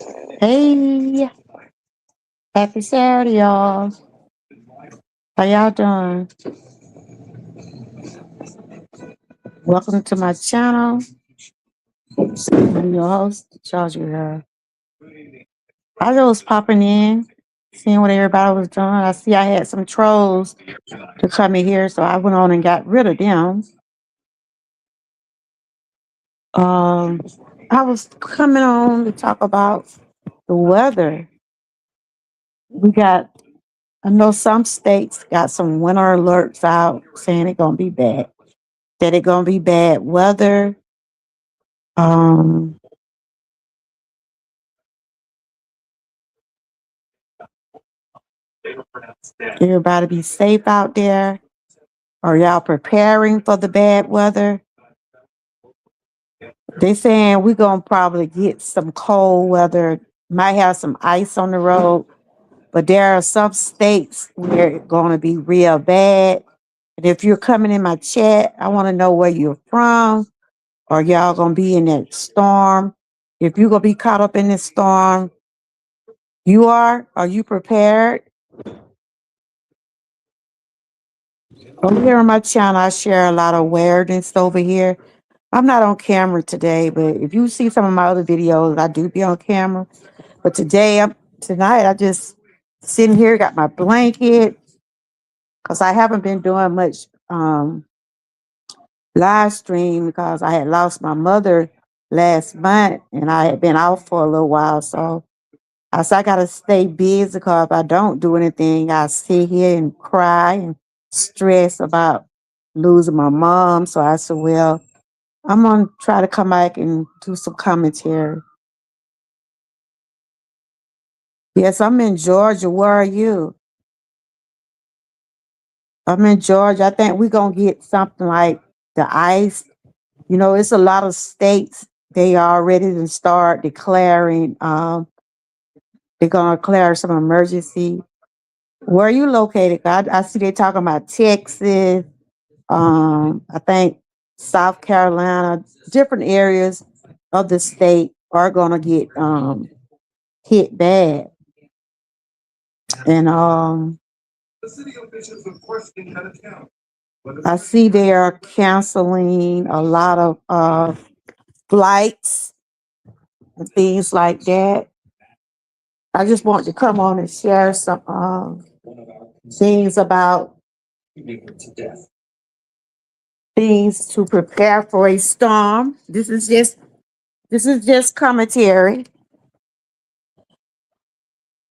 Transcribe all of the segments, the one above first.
Hey, happy Saturday, y'all. How y'all doing? Welcome to my channel. I'm your host, Charles. I just was popping in, seeing what everybody was doing. I see I had some trolls to come in here, so I went on and got rid of them. Um, I was coming on to talk about the weather. We got, I know some states got some winter alerts out saying it's gonna be bad. That it's gonna be bad weather. Um, Everybody be safe out there. Are y'all preparing for the bad weather? They saying we're gonna probably get some cold weather, might have some ice on the road, but there are some states where it's gonna be real bad. And if you're coming in my chat, I want to know where you're from. Are y'all gonna be in that storm? If you're gonna be caught up in this storm, you are. Are you prepared? Over here on my channel, I share a lot of awareness over here. I'm not on camera today, but if you see some of my other videos, I do be on camera. But tonight I just sitting here, got my blanket, because I haven't been doing much live stream because I had lost my mother last month and I had been out for a little while. So I said I gotta stay busy because if I don't do anything, I sit here and cry and stress about losing my mom. So I said, well, I'm gonna try to come back and do some commentary. Yes, I'm in Georgia. Where are you? I'm in Georgia. I think we're gonna get something like the ice. You know, it's a lot of states. They are ready to start declaring. They're gonna declare some emergency. Where are you located? I see they talking about Texas. I think South Carolina, different areas of the state are gonna get hit bad. And I see they are canceling a lot of flights and things like that. I just want to come on and share some things about things to prepare for a storm. This is just commentary.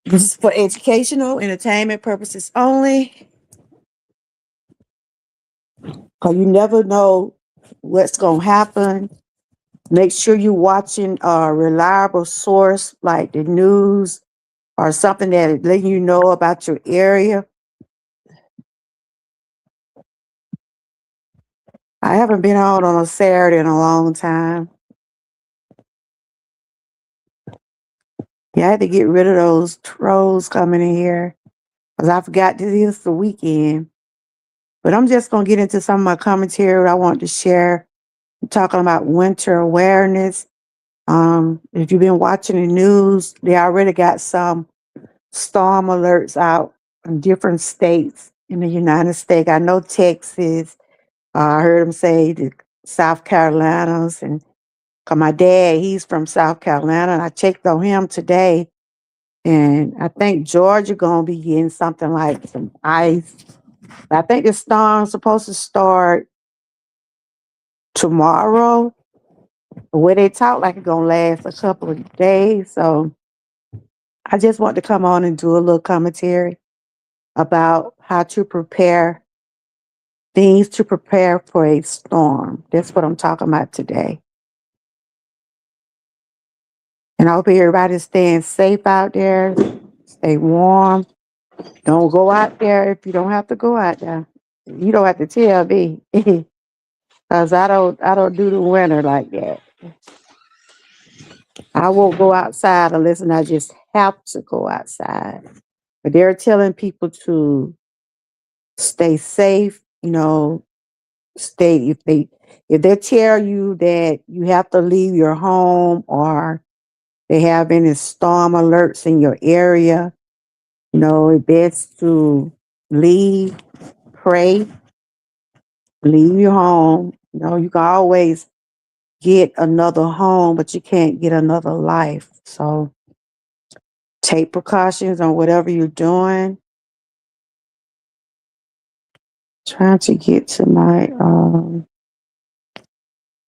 This is for educational, entertainment purposes only. Cause you never know what's gonna happen. Make sure you're watching a reliable source like the news or something that let you know about your area. I haven't been out on a Saturday in a long time. Yeah, I had to get rid of those trolls coming in here because I forgot this is the weekend. But I'm just gonna get into some of my commentary I want to share. I'm talking about winter awareness. If you've been watching the news, they already got some storm alerts out in different states in the United States. I know Texas. I heard them say the South Carolinas, and 'cause my dad, he's from South Carolina, and I checked on him today, and I think Georgia gonna be getting something like some ice. I think the storm's supposed to start tomorrow. The way they talk like it's gonna last a couple of days. So I just want to come on and do a little commentary about how to prepare things to prepare for a storm. That's what I'm talking about today. And I hope everybody's staying safe out there. Stay warm. Don't go out there if you don't have to go out there. You don't have to tell me. Cause I don't do the winter like that. I won't go outside unless I just have to go outside. But they're telling people to stay safe, stay if they tell you that you have to leave your home or they have any storm alerts in your area. It's best to leave, pray, leave your home. You can always get another home, but you can't get another life. So take precautions on whatever you're doing. Trying to get to my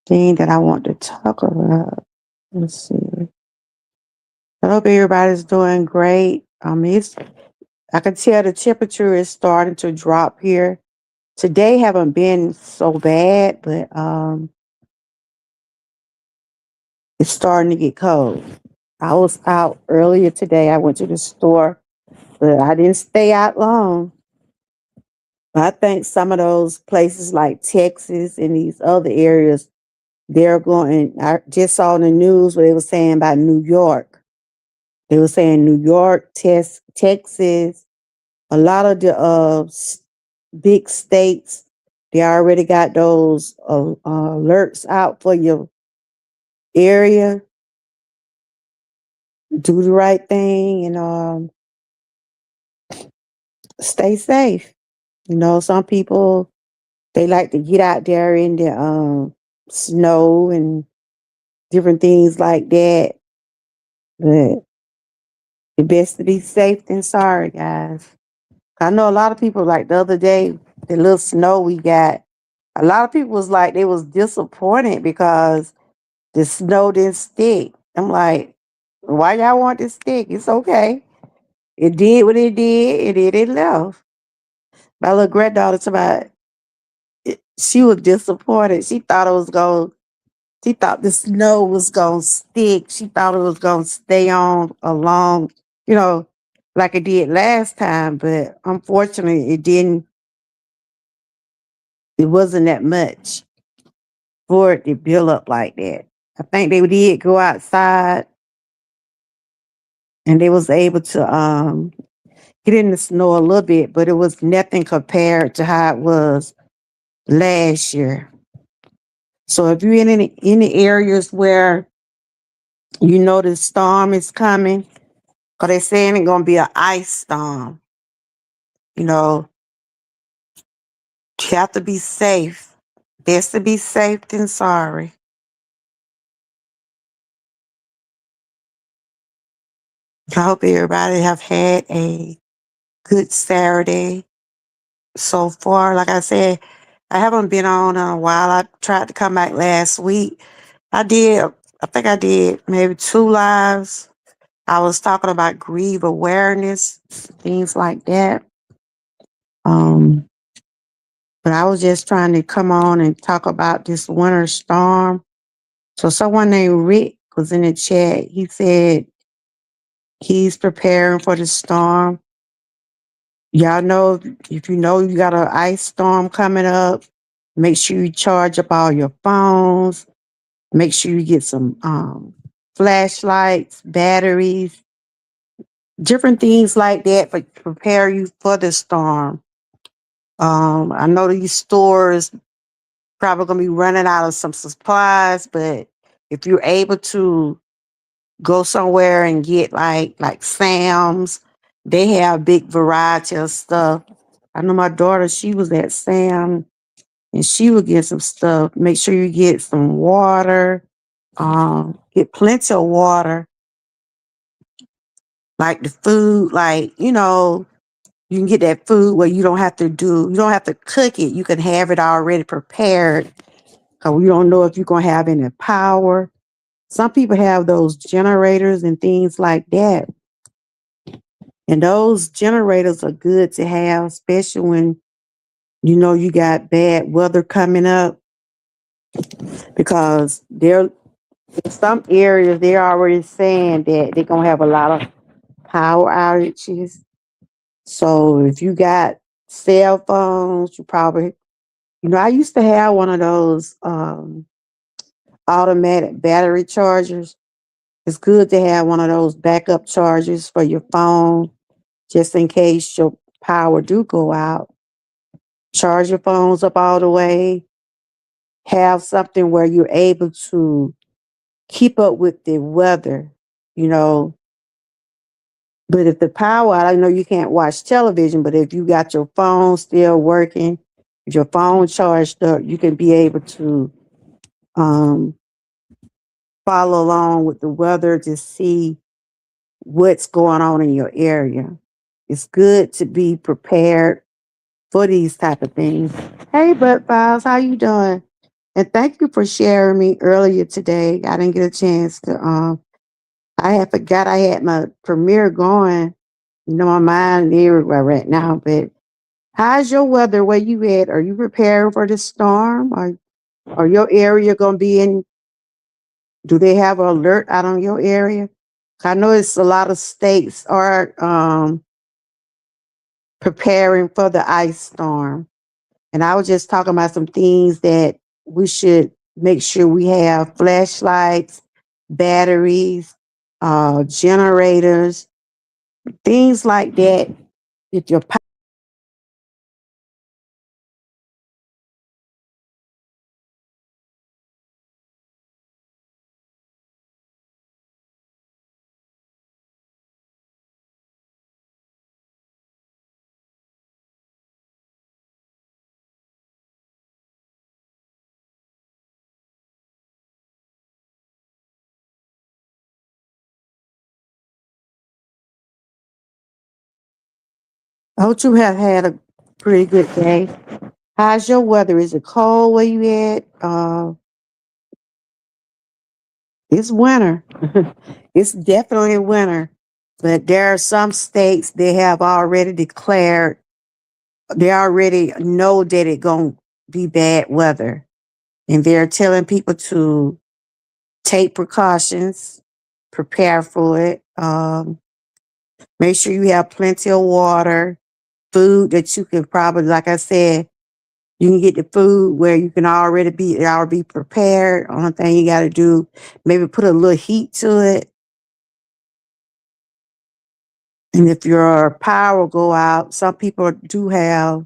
thing that I want to talk about. Let's see. I hope everybody's doing great. I can tell the temperature is starting to drop here. Today haven't been so bad, but it's starting to get cold. I was out earlier today. I went to the store, but I didn't stay out long. I think some of those places like Texas and these other areas, they're going. I just saw in the news where they were saying about New York. They were saying New York, Texas, a lot of the big states, they already got those alerts out for your area. Do the right thing and stay safe. Some people they like to get out there in the snow and different things like that. But it's best to be safe than sorry, guys. I know a lot of people like the other day, the little snow we got. A lot of people was like they was disappointed because the snow didn't stick. I'm like, why y'all want to stick? It's okay. It did what it did, and then it left. My little granddaughter told about she was disappointed. She thought the snow was gonna stick. She thought it was gonna stay on along, you know, like it did last time. But unfortunately, it didn't. It wasn't that much for it to build up like that. I think they did go outside and they was able to get in the snow a little bit, but it was nothing compared to how it was last year. So if you're in any areas where you know the storm is coming, because they're saying it's gonna be an ice storm, you know, you have to be safe. Best to be safe than sorry. I hope everybody have had a good Saturday so far. Like I said, I haven't been on in a while. I tried to come back last week. I think I did maybe 2 lives. I was talking about grief awareness, things like that. Um, but I was just trying to come on and talk about this winter storm. So someone named Rick was in the chat. He said he's preparing for the storm. Y'all know if you know you got an ice storm coming up, make sure you charge up all your phones. Make sure you get some flashlights, batteries, different things like that for prepare you for the storm. I know these stores probably gonna be running out of some supplies, but if you're able to go somewhere and get like Sam's, they have big variety of stuff. I know my daughter, she was at Sam and she would get some stuff. Make sure you get some water, get plenty of water, like the food, you can get that food where you don't have to cook it. You can have it already prepared because we don't know if you're going to have any power. Some people have those generators and things like that. And those generators are good to have, especially when you know you got bad weather coming up because there in some areas they're already saying that they're gonna have a lot of power outages. So if you got cell phones, you probably I used to have one of those automatic battery chargers. It's good to have one of those backup chargers for your phone just in case your power do go out. Charge your phones up all the way. Have something where you're able to keep up with the weather. you know. But if the power out, I know you can't watch television, but if you got your phone still working, if your phone charged up, you can be able to um, follow along with the weather to see what's going on in your area. It's good to be prepared for these type of things. Hey, Bud Files, how you doing? And thank you for sharing me earlier today. I didn't get a chance to. I had forgot I had my premiere going. You know, my mind everywhere right now. But how's your weather? Where you at? Are you preparing for the storm? Or your area gonna be in? Do they have an alert out on your area? I know it's a lot of states are preparing for the ice storm. And I was just talking about some things that we should make sure we have: flashlights, batteries, generators, things like that. If your I hope you have had a pretty good day. How's your weather? Is it cold where you at? It's winter. It's definitely winter. But there are some states they have already declared, they already know that it's going to be bad weather. And they're telling people to take precautions, prepare for it. Make sure you have plenty of water, food that you can probably, like I said, you can get the food where you can already be prepared. Only thing you got to do, maybe put a little heat to it. And if your power go out, some people do have.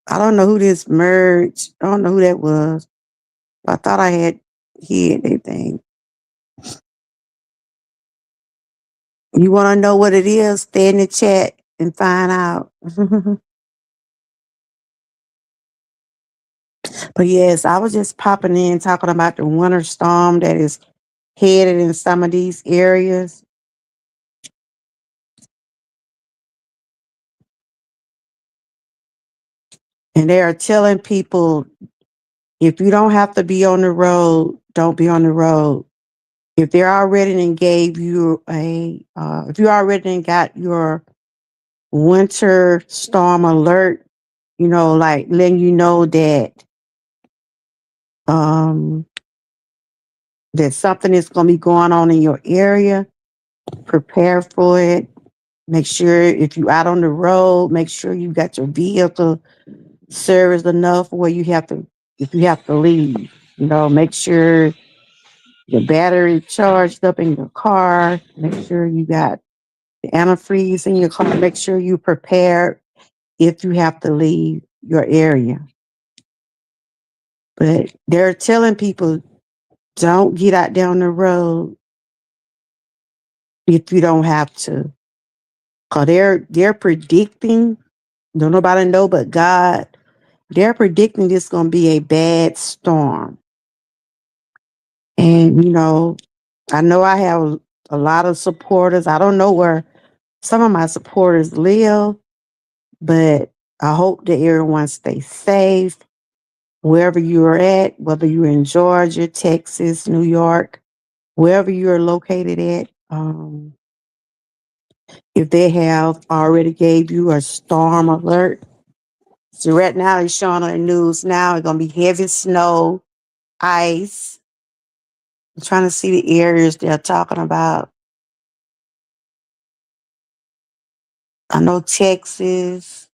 I don't know who this merged. I don't know who that was. I thought I had heard anything. You want to know what it is? Stay in the chat and find out. But yes, I was just popping in talking about the winter storm that is headed in some of these areas. And they are telling people, if you don't have to be on the road, don't be on the road. If they're already and gave you if you already done got your winter storm alert, you know, like letting you know um, that something is going to be going on in your area, prepare for it. Make sure if you out on the road, make sure you got your vehicle serviced enough where you have to, if you have to leave, you know, make sure your battery charged up in your car. Make sure you got the antifreeze in your car. Make sure you prepared if you have to leave your area. But they're telling people, don't get out down the road if you don't have to. Cause they're predicting, don't nobody know but God. They're predicting this gonna be a bad storm. And you know I have a lot of supporters. I don't know where some of my supporters live, but I hope that everyone stays safe wherever you're at, whether you're in Georgia, Texas, New York, wherever you're located at. If they have already gave you a storm alert. So right now it's showing on the news now it's gonna be heavy snow, ice. I'm trying to see the areas they're talking about. I know Texas,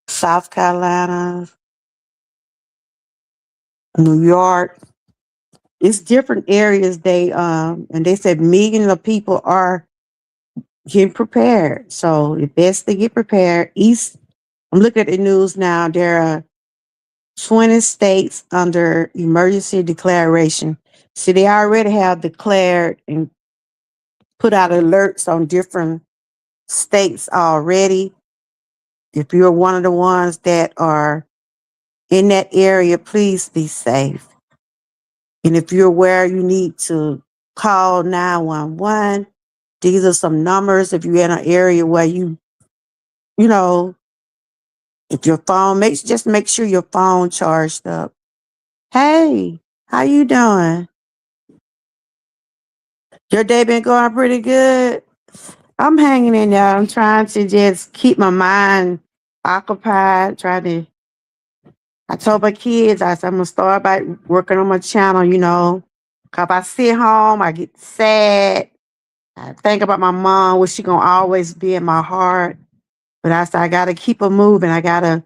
South Carolina, New York. It's different areas and they said millions of people are getting prepared. So it's best to get prepared. I'm looking at the news now. There are 20 states under emergency declaration. See, they already have declared and put out alerts on different states already. If you're one of the ones that are in that area, please be safe. And if you're aware you need to call 911, these are some numbers. If you're in an area where you know, if your phone makes, just make sure your phone charged up. Hey, how you doing? Your day been going pretty good? I'm hanging in there. I'm trying to just keep my mind occupied, trying to I told my kids, I said, I'm gonna start by working on my channel, you know. Cause if I sit home, I get sad. I think about my mom, which she gonna always be in my heart. But I said, I gotta keep her moving. I gotta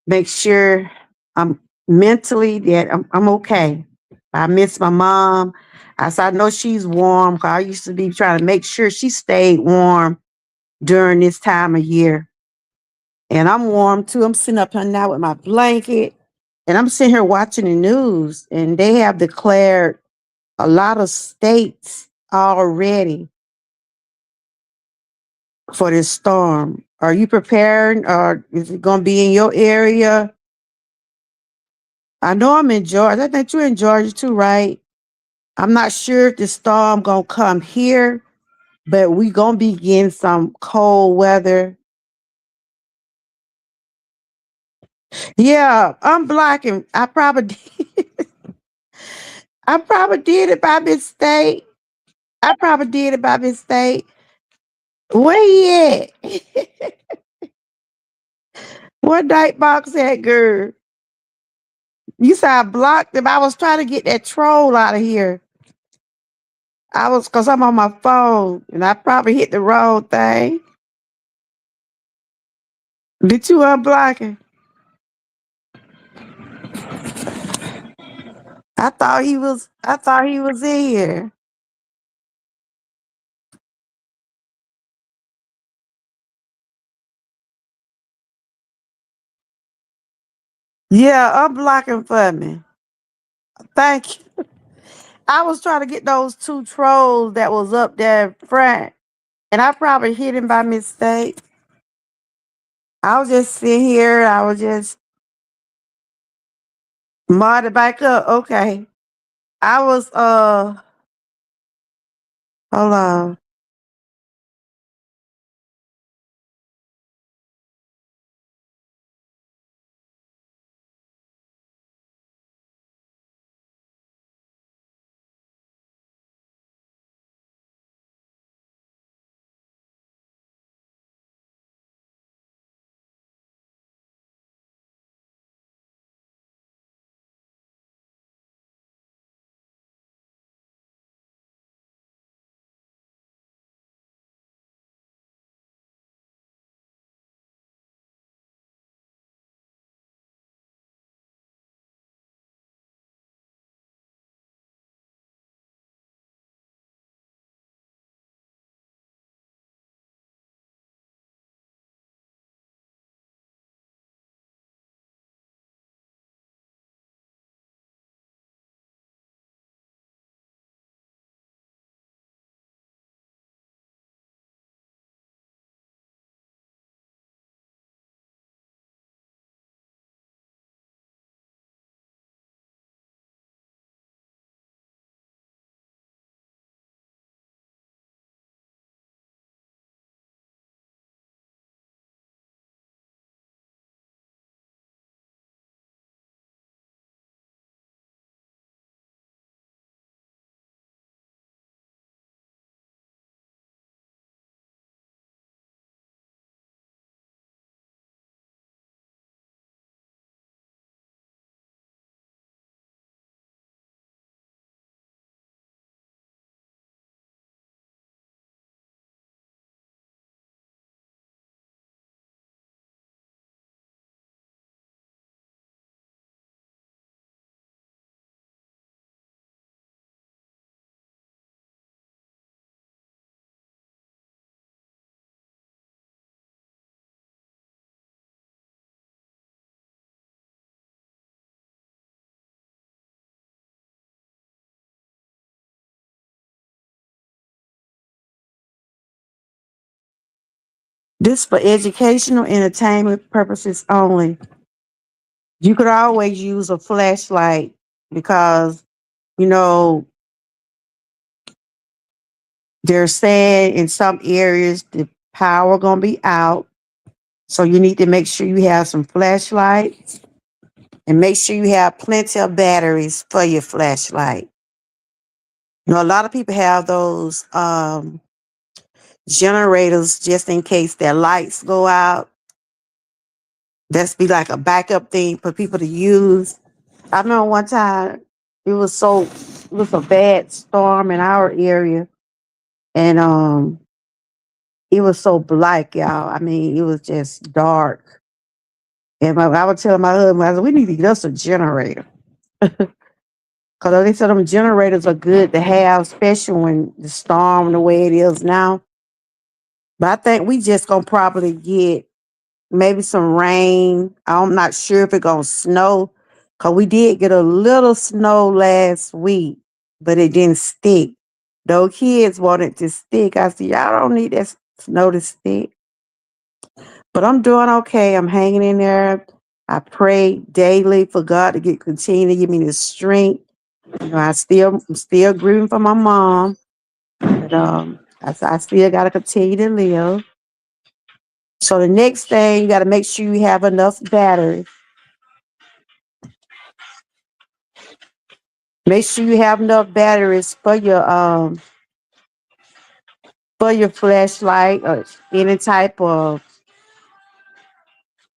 make sure I'm mentally that I'm okay. I miss my mom. I said, I know she's warm. Cause I used to be trying to make sure she stayed warm during this time of year. And I'm warm too. I'm sitting up here now with my blanket. And I'm sitting here watching the news, and they have declared a lot of states already for this storm. Are you preparing, or is it going to be in your area? I know I'm in Georgia. I think you're in Georgia too, right? I'm not sure if the storm going to come here, but we going to be getting some cold weather. Yeah, I'm blocking. I probably did it by mistake. I probably did it by mistake. Where he at? What night box at, girl? You said I blocked him. I was trying to get that troll out of here. I was, cause I'm on my phone and I probably hit the wrong thing. Did you unblock him? I thought he was in here. Yeah, unblock him for me. Thank you. I was trying to get those two trolls that was up there in front. And I probably hit him by mistake. I was just sitting here. I was just modded back up. Okay. I was hold on. This for educational entertainment purposes only. You could always use a flashlight because, you know, they're saying in some areas the power gonna be out. So you need to make sure you have some flashlights and make sure you have plenty of batteries for your flashlight. You know, a lot of people have those generators just in case their lights go out. That's be like a backup thing for people to use. I remember one time it was a bad storm in our area, and it was so black, y'all. I mean, it was just dark. And I would tell my husband, I said, we need to get us a generator. Because they said them generators are good to have, especially when the storm the way it is now. But I think we just gonna probably get maybe some rain. I'm not sure if it's gonna snow. Cause we did get a little snow last week, but it didn't stick. Those kids wanted to stick. I said, y'all don't need that snow to stick. But I'm doing okay. I'm hanging in there. I pray daily for God to continue to give me the strength. You know, I'm still grieving for my mom, but I still gotta continue to live. So the next thing, you gotta make sure you have enough battery. Make sure you have enough batteries for your flashlight or any type of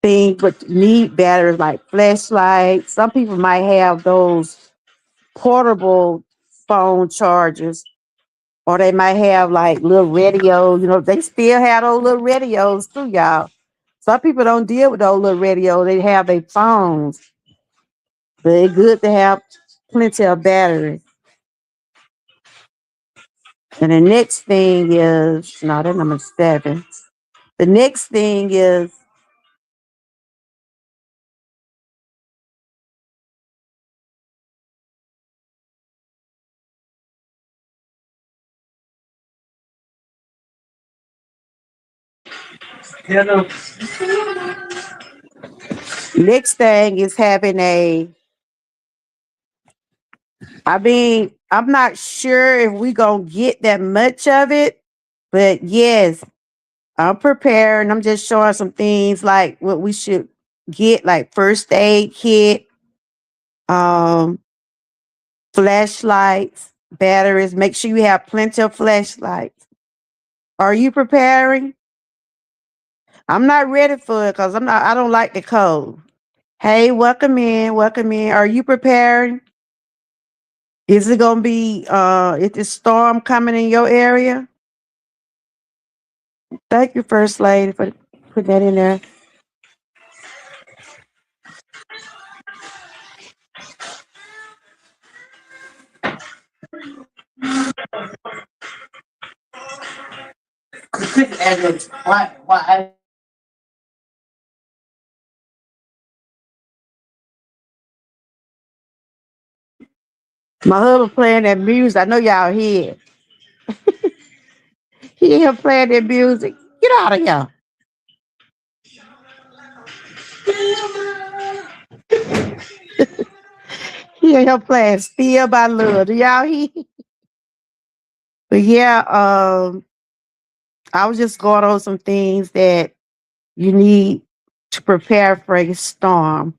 thing, but need batteries like flashlights. Some people might have those portable phone chargers, or they might have like little radios. You know, they still have those little radios too, y'all. Some people don't deal with those little radios. They have their phones, but it's good to have plenty of battery. And the next thing is, no, that's number 7. The next thing is, next thing is having I mean, I'm not sure if we gonna get that much of it, but yes, I'm preparing. I'm just showing some things like what we should get, like first aid kit, um, flashlights, batteries. Make sure you have plenty of flashlights. Are you preparing? I'm not ready for it because I don't like the cold. Hey, welcome in, welcome in. Are you preparing? Is it gonna be is the storm coming in your area? Thank you, First Lady, for putting that in there. Why? My husband playing that music. I know y'all hear it. He in here playing that music. Get out of here. He in here playing Still by Love. Do y'all hear? But yeah, I was just going on some things that you need to prepare for a storm.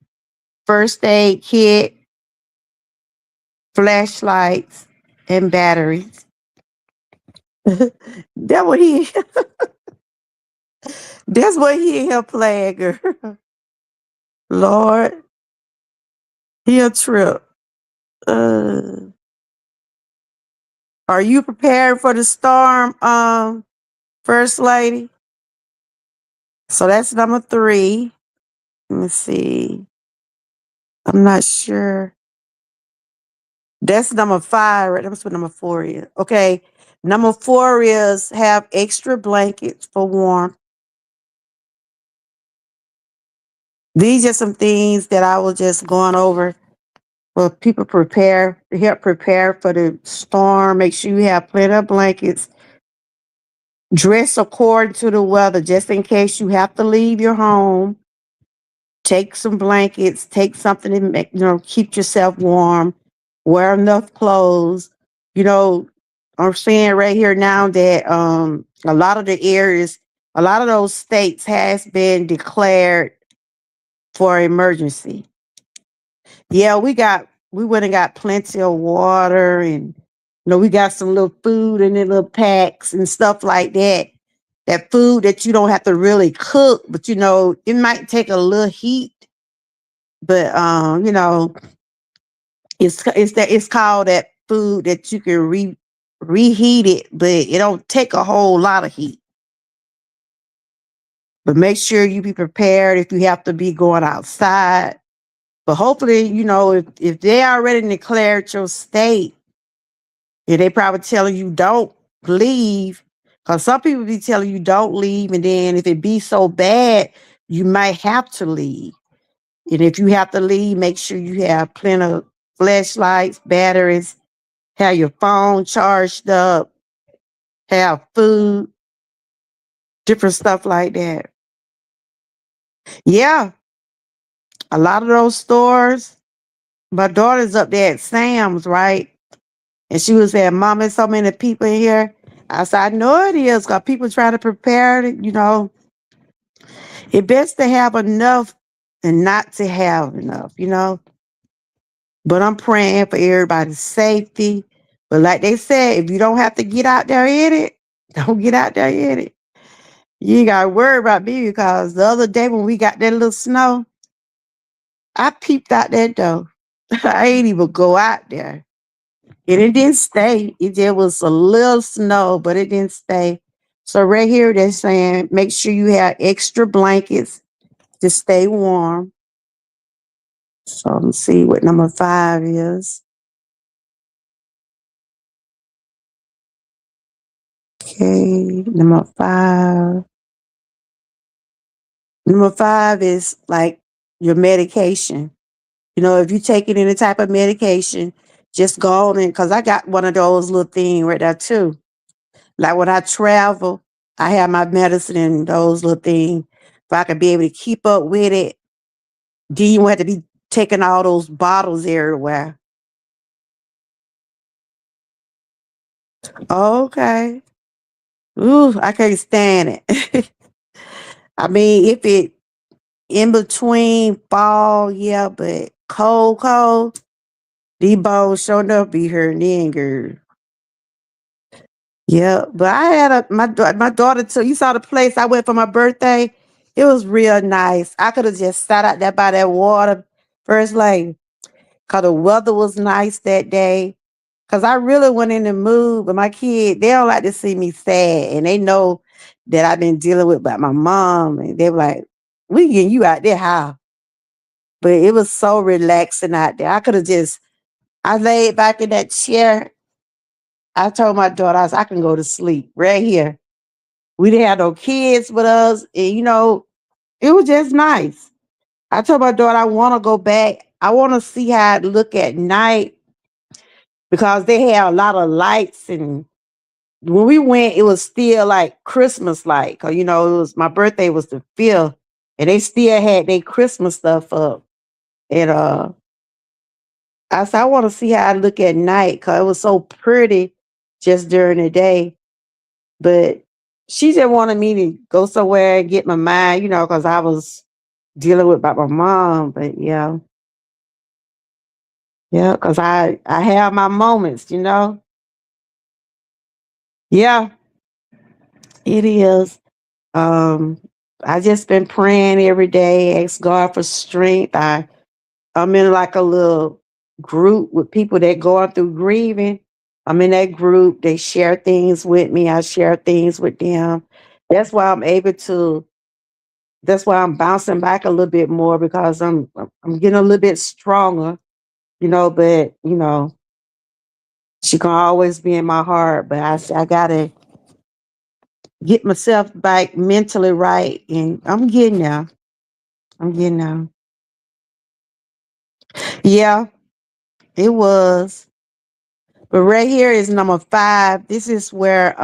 First aid kit, flashlights, and batteries. that what he that's what he in here playing, girl. Lord, he a trip. Uh, are you prepared for the storm, First Lady? So that's number 3. Let me see. I'm not sure. That's number 5, right? That's what number 4 is. Okay. Number 4 is have extra blankets for warmth. These are some things that I was just going over for people prepare to help prepare for the storm. Make sure you have plenty of blankets. Dress according to the weather, just in case you have to leave your home. Take some blankets, take something to make, keep yourself warm. Wear enough clothes. You know, I'm saying right here now that a lot of the areas, a lot of those states has been declared for emergency. Yeah, we went and got plenty of water, and we got some little food in the little packs and stuff like that. That food that you don't have to really cook, but it might take a little heat, but it's called that food that you can reheat it, but it don't take a whole lot of heat. But make sure you be prepared if you have to be going outside. But hopefully, if they already declared your state, and they probably telling you don't leave, because some people be telling you don't leave, and then if it be so bad, you might have to leave. And if you have to leave, make sure you have plenty of flashlights, batteries, have your phone charged up, have food, different stuff like that. Yeah, a lot of those stores. My daughter's up there at Sam's, right? And she was saying, Mom, there's so many people in here. I said, I know it is, because people trying to prepare it. It's best to have enough and not to have enough. But I'm praying for everybody's safety. But like they said, if you don't have to get out there in it, don't get out there in it. You ain't got to worry about me, because the other day when we got that little snow, I peeped out that door. I ain't even go out there. And it didn't stay. There was a little snow, but it didn't stay. So right here, they're saying make sure you have extra blankets to stay warm. So let's see what number 5 is. Okay, number 5. Number 5 is like your medication. If you taking any type of medication, just go on in, because I got one of those little things right there too. Like when I travel, I have my medicine in those little things. If I could be able to keep up with it, then you won't have to be taking all those bottles everywhere. Okay. Ooh, I can't stand it. I mean, if it in between fall, yeah, but cold, these bones sure enough be hurting then, girl. Yeah, but I had my daughter too. You saw the place I went for my birthday. It was real nice. I could have just sat out there by that water, first lady, cause the weather was nice that day. Cause I really went in the mood, but my kid, they don't like to see me sad, and they know that I've been dealing with about my mom, and they were like, "We getting you out there, how?" But it was so relaxing out there. I laid back in that chair. I told my daughter, I can go to sleep right here. We didn't have no kids with us, and it was just nice. I told my daughter I want to go back. I want to see how it look at night, because they had a lot of lights, and when we went, it was still like Christmas light. Cause it was my birthday was the 5th, and they still had their Christmas stuff up. And I said I want to see how it look at night, cause it was so pretty just during the day. But she just wanted me to go somewhere and get my mind, because I was dealing with about my mom. But yeah, because I have my moments. Yeah, it is. Um, I just been praying every day, ask God for strength. I'm in like a little group with people that going through grieving. I'm in that group. They share things with me. I share things with them. That's why I'm able to. That's why I'm bouncing back a little bit more, because I'm getting a little bit stronger. But she can always be in my heart. But I gotta get myself back mentally right, and I'm getting there. I'm getting there. Yeah, it was. But right here is number 5. This is where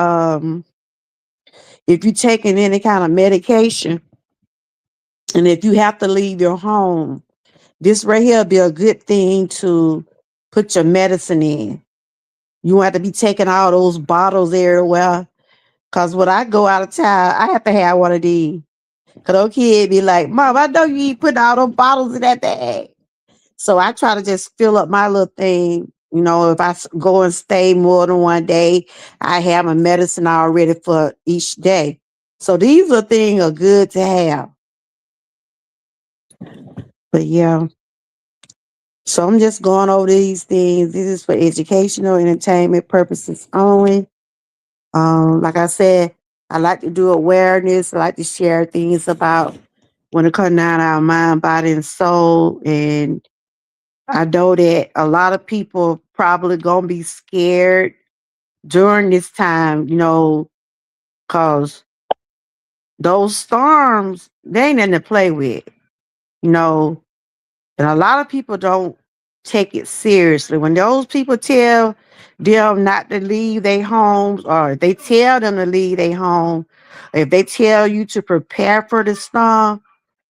if you're taking any kind of medication, and if you have to leave your home, this right here be a good thing to put your medicine in. You won't have to be taking all those bottles everywhere. Cause when I go out of town, I have to have one of these. Cause those kids be like, Mom, I know you ain't putting all those bottles in that bag. So I try to just fill up my little thing. You know, if go and stay more than one day, I have my medicine already for each day. So these are things are good to have. But yeah, so I'm just going over these things. This is for educational, entertainment purposes only. Like I said, I like to do awareness. I like to share things about when it comes down to our mind, body, and soul. And I know that a lot of people probably gonna be scared during this time, cause those storms, they ain't nothing to play with, you know. And a lot of people don't take it seriously. When those people tell them not to leave their homes, or they tell them to leave their home, if they tell you to prepare for the storm,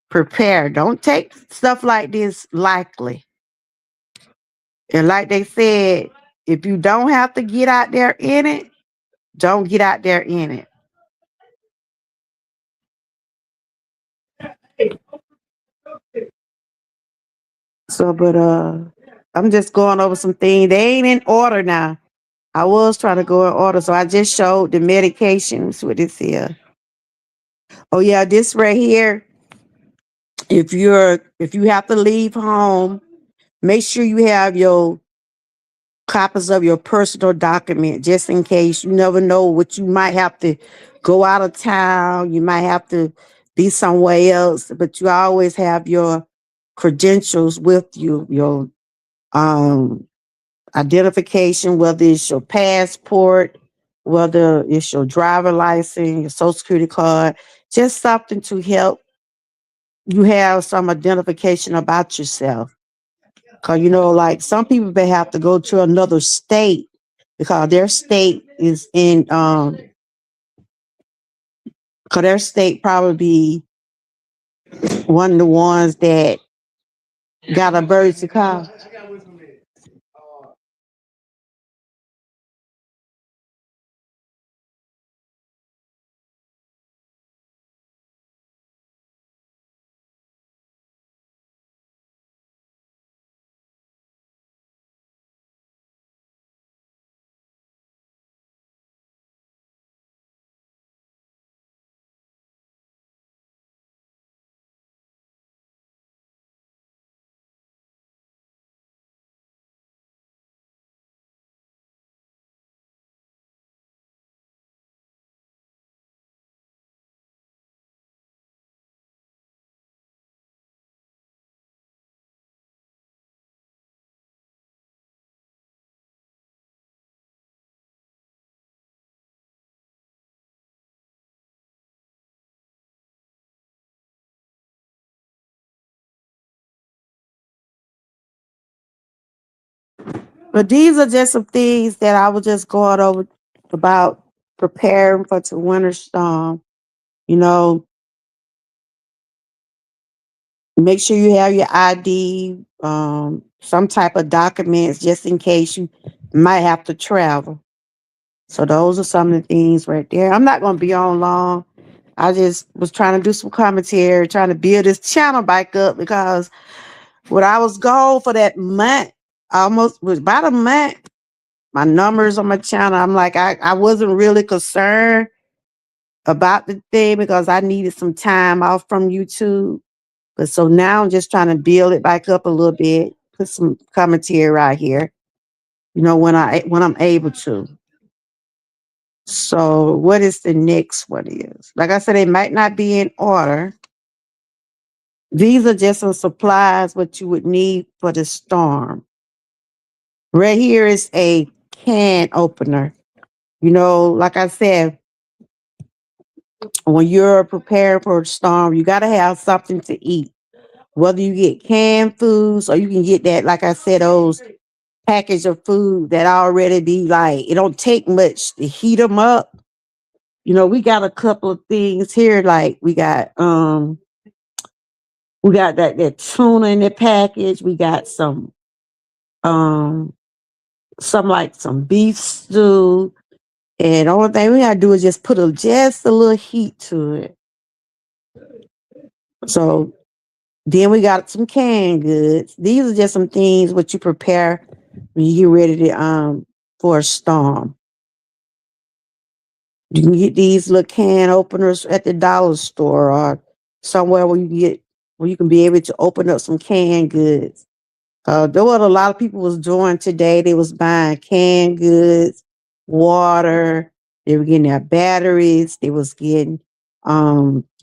prepare. Don't take stuff like this lightly. And like they said, if you don't have to get out there in it, don't get out there in it. So, but I'm just going over some things. They ain't in order now. I was trying to go in order, so I just showed the medications with this here. Oh yeah, this right here. If you have to leave home, make sure you have your copies of your personal document, just in case. You never know what you might have to go out of town. You might have to be somewhere else, but you always have your credentials with you. Your um identification, whether it's your passport, whether it's your driver license, your social security card, just something to help you have some identification about yourself. Cause like some people may have to go to another state because their state is in cause their state probably be one of the ones that got a emergency call. But these are just some things that I was just going over about preparing for the winter storm. You know, make sure you have your ID, some type of documents just in case you might have to travel. So those are some of the things right there. I'm not going to be on long. I just was trying to do some commentary, trying to build this channel back up because when I was gone for that month, almost was about a month, my numbers on my channel, I'm like, I wasn't really concerned about the thing because I needed some time off from YouTube. But so now I'm just trying to build it back up a little bit, put some commentary right here, when I'm able to. So what is the next one is? Like I said, it might not be in order. These are just some supplies what you would need for the storm. Right here is a can opener. Like I said, when you're preparing for a storm, you got to have something to eat. Whether you get canned foods or you can get that, like I said, those package of food that already be like, it don't take much to heat them up We got a couple of things here, like we got that tuna in the package. We got um some like some beef stew. And the only thing we gotta do is just put just a little heat to it. So then we got some canned goods. These are just some things what you prepare when you get ready to for a storm. You can get these little can openers at the dollar store or somewhere where you can be able to open up some canned goods. There what a lot of people was doing today. They was buying canned goods, water. They were getting their batteries. They was getting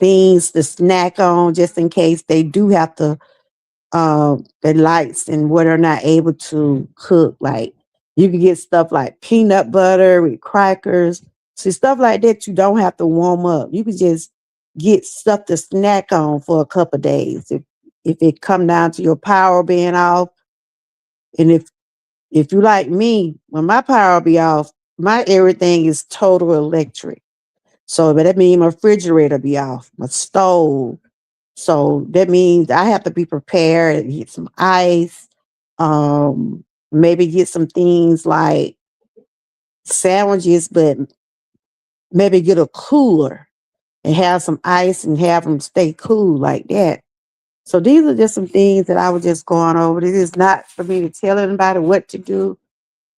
things to snack on just in case they do have to the lights and what are not able to cook. Like you can get stuff like peanut butter with crackers. See, stuff like that you don't have to warm up. You can just get stuff to snack on for a couple of days. If it come down to your power being off, and if you like me, when my power be off, my everything is total electric. So but that means my refrigerator be off, my stove. So that means I have to be prepared and get some ice, maybe get some things like sandwiches, but maybe get a cooler and have some ice and have them stay cool like that. So these are just some things that I was just going over. This is not for me to tell anybody what to do.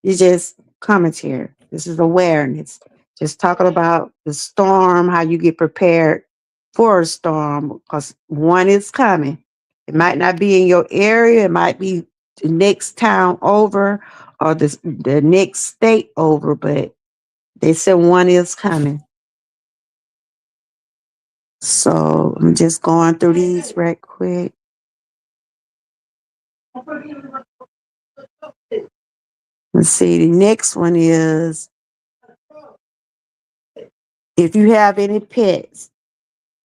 It's just commentary. This is awareness. Just talking about the storm, how you get prepared for a storm, because one is coming. It might not be in your area. It might be the next town over or the next state over, but they said one is coming. So I'm just going through these right quick. Let's see. The next one is if you have any pets.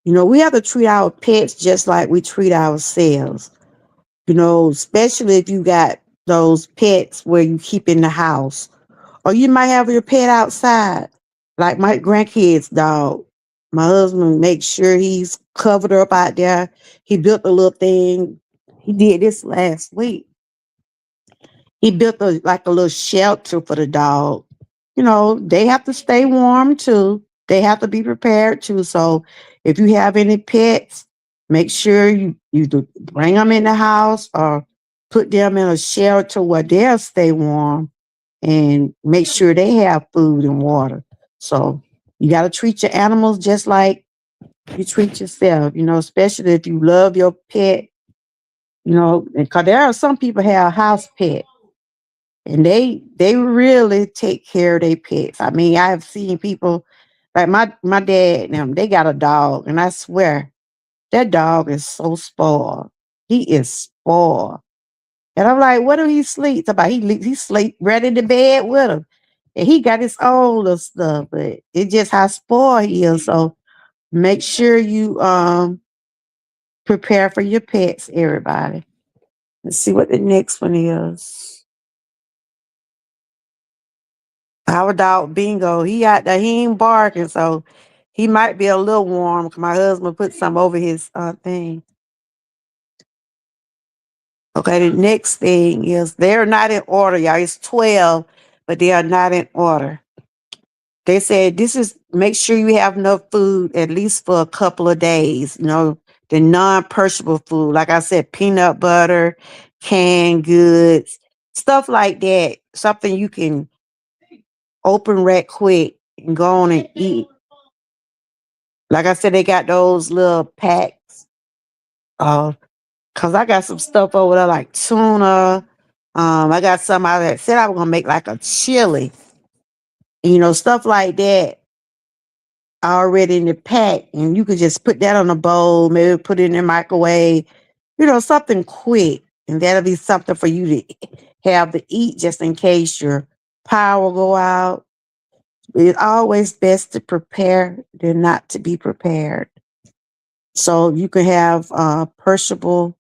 We have to treat our pets just like we treat ourselves. Especially if you got those pets where you keep in the house. Or you might have your pet outside. Like my grandkids' dog. My husband makes sure he's covered up out there. He built a little thing. He did this last week. He built like a little shelter for the dog. They have to stay warm too. They have to be prepared too. So if you have any pets, make sure you bring them in the house or put them in a shelter where they'll stay warm and make sure they have food and water. So you got to treat your animals just like you treat yourself, especially if you love your pet, because there are some people have house pets and they really take care of their pets. I mean, I've seen people like my dad and them, they got a dog, and I swear that dog is so spoiled. He is spoiled. And I'm like, what do he sleep? About he sleep right in the bed with him. And he got his own little stuff, but it's just how spoiled he is. So make sure you prepare for your pets, everybody. Let's see what the next one is. Our dog Bingo, he out there, he ain't barking, so he might be a little warm. My husband put some over his thing. Okay, the next thing is they're not in order, y'all. It's 12, but they are not in order. They said this is make sure you have enough food at least for a couple of days. The non-perishable food, like I said, peanut butter, canned goods, stuff like that. Something you can open right quick and go on and eat. Like I said, they got those little packs. Cause I got some stuff over there like tuna. I got some out that said I was gonna make like a chili. Stuff like that already in the pack. And you could just put that on a bowl, maybe put it in the microwave, something quick. And that'll be something for you to have to eat just in case your power go out. It's always best to prepare than not to be prepared. So you can have perishable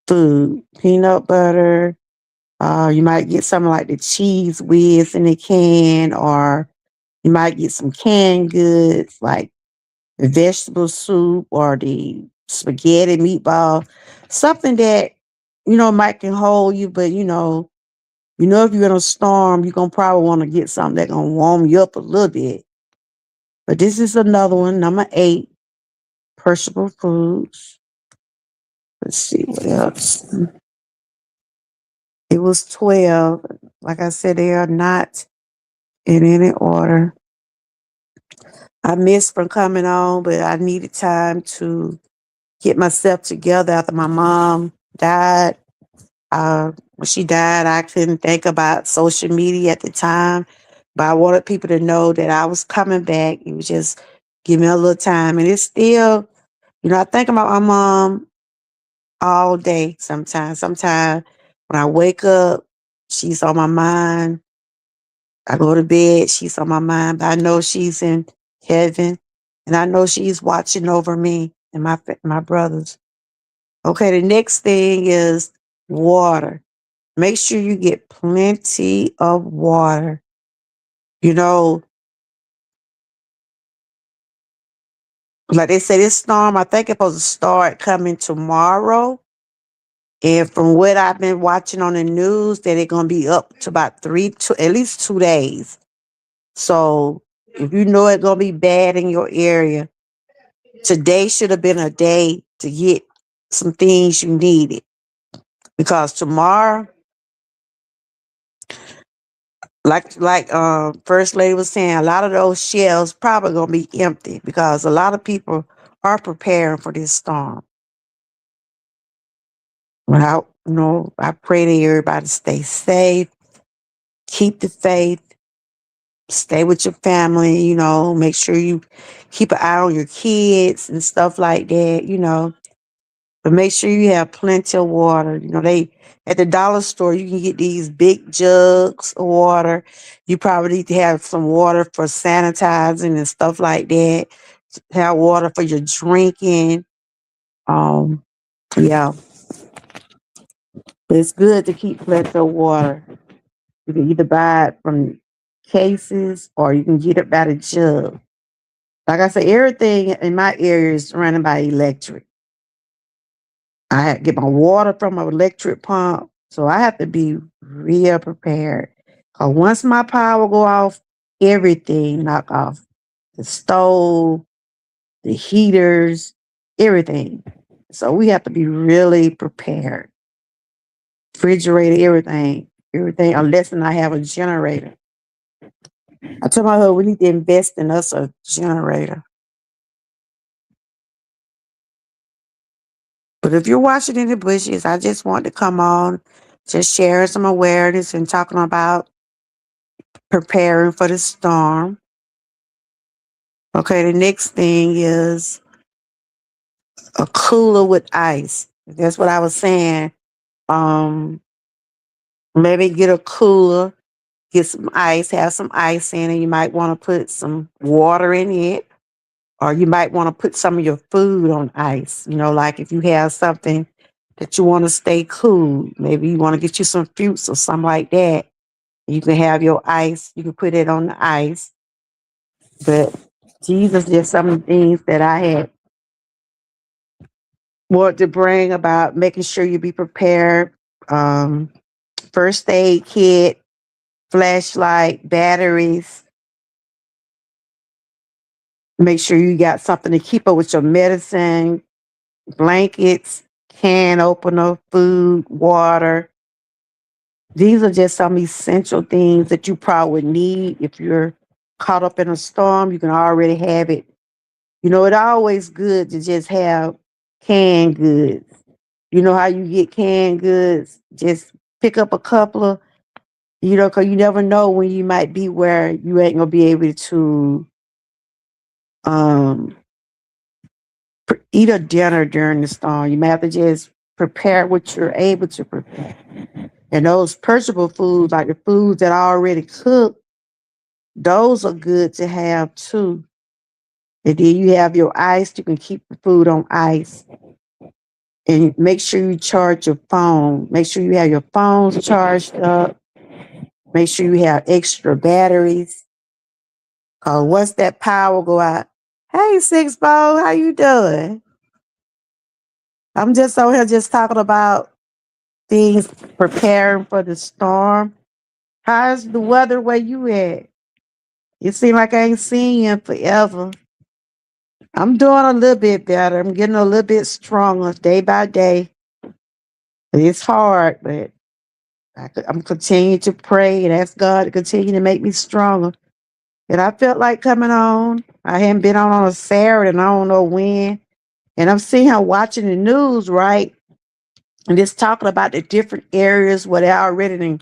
food, peanut butter. You might get something like the cheese whiz in a can or You might get some canned goods like the vegetable soup or the spaghetti meatball, something that, might can hold you, but if you're in a storm, you're gonna probably want to get something that's gonna warm you up a little bit. But this is another one, number 8, perishable foods. Let's see what else. It was 12. Like I said, they are not in any order. I missed from coming on, but I needed time to get myself together after my mom died. When she died, I couldn't think about social media at the time, but I wanted people to know that I was coming back. It was just give me a little time. And it's still, I think about my mom all day sometimes. Sometimes when I wake up, she's on my mind. I go to bed, she's on my mind, but I know she's in heaven, and I know she's watching over me and my brothers. Okay, the next thing is water. Make sure you get plenty of water. You know, like they say, this storm, I think it's supposed to start coming tomorrow. And from what I've been watching on the news, that it's gonna be up to about at least 2 days. So if you know it's gonna be bad in your area, today should have been a day to get some things you needed. Because tomorrow, like First Lady was saying, a lot of those shelves probably gonna be empty because a lot of people are preparing for this storm. I pray that everybody stay safe, keep the faith, stay with your family, make sure you keep an eye on your kids and stuff like that. But make sure you have plenty of water. They at the dollar store you can get these big jugs of water. You probably need to have some water for sanitizing and stuff like that. Have water for your drinking. Um, yeah, but it's good to keep plenty of water. You can either buy it from cases or you can get it by the jug. Like I said, everything in my area is running by electric. I had to get my water from an electric pump, so I have to be real prepared. Cause once my power go off, everything knock off. The stove, the heaters, everything. So we have to be really prepared. Refrigerator, everything, unless I have a generator. I told my husband we need to invest in us a generator. But if you're watching in the bushes, I just want to come on, just share some awareness and talking about preparing for the storm. Okay, the next thing is a cooler with ice. That's what I was saying. Um, Maybe get a cooler, get some ice, have some ice in it. You might want to put some water in it, or you might want to put some of your food on ice. Like if you have something that you want to stay cool, maybe you want to get you some fruits or something like that. You can have your ice, you can put it on the ice. But Jesus, there's some things that I had wanted to bring about making sure you be prepared. Um, First aid kit, flashlight, batteries. Make sure you got something to keep up with your medicine, blankets, can opener, food, water. These are just some essential things that you probably would need if you're caught up in a storm. You can already have it. It's always good to just have canned goods. You know how you get canned goods? Just pick up a couple of, because you never know when you might be where you ain't gonna be able to um eat a dinner during the storm. You may have to just prepare what you're able to prepare. And those perishable foods, like the foods that are already cooked, those are good to have too. And then you have your ice, you can keep the food on ice. And make sure you charge your phone. Make sure you have your phones charged up. Make sure you have extra batteries. Once that power go out, hey Six Ball, how you doing? I'm just over here just talking about things preparing for the storm. How's the weather where you at? It seems like I ain't seen you in forever. I'm doing a little bit better. I'm getting a little bit stronger day by day. It's hard, but I'm continuing to pray and ask God to continue to make me stronger. And I felt like coming on. I hadn't been on a Saturday and I don't know when. And I'm seeing her watching the news, right? And just talking about the different areas where they already done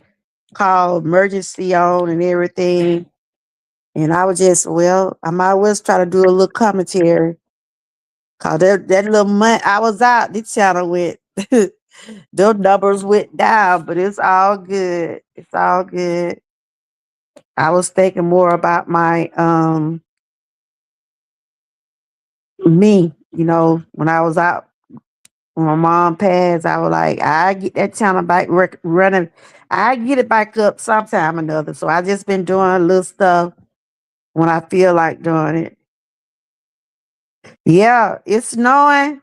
called emergency on and everything. And I was just, well, I might as well try to do a little commentary. Cause that little month I was out, the channel went, those numbers went down, but it's all good. It's all good. I was thinking more about my me, when I was out when my mom passed, I was like, I get that channel back running. I get it back up sometime or another. So I just been doing a little stuff when I feel like doing it. Yeah, it's snowing.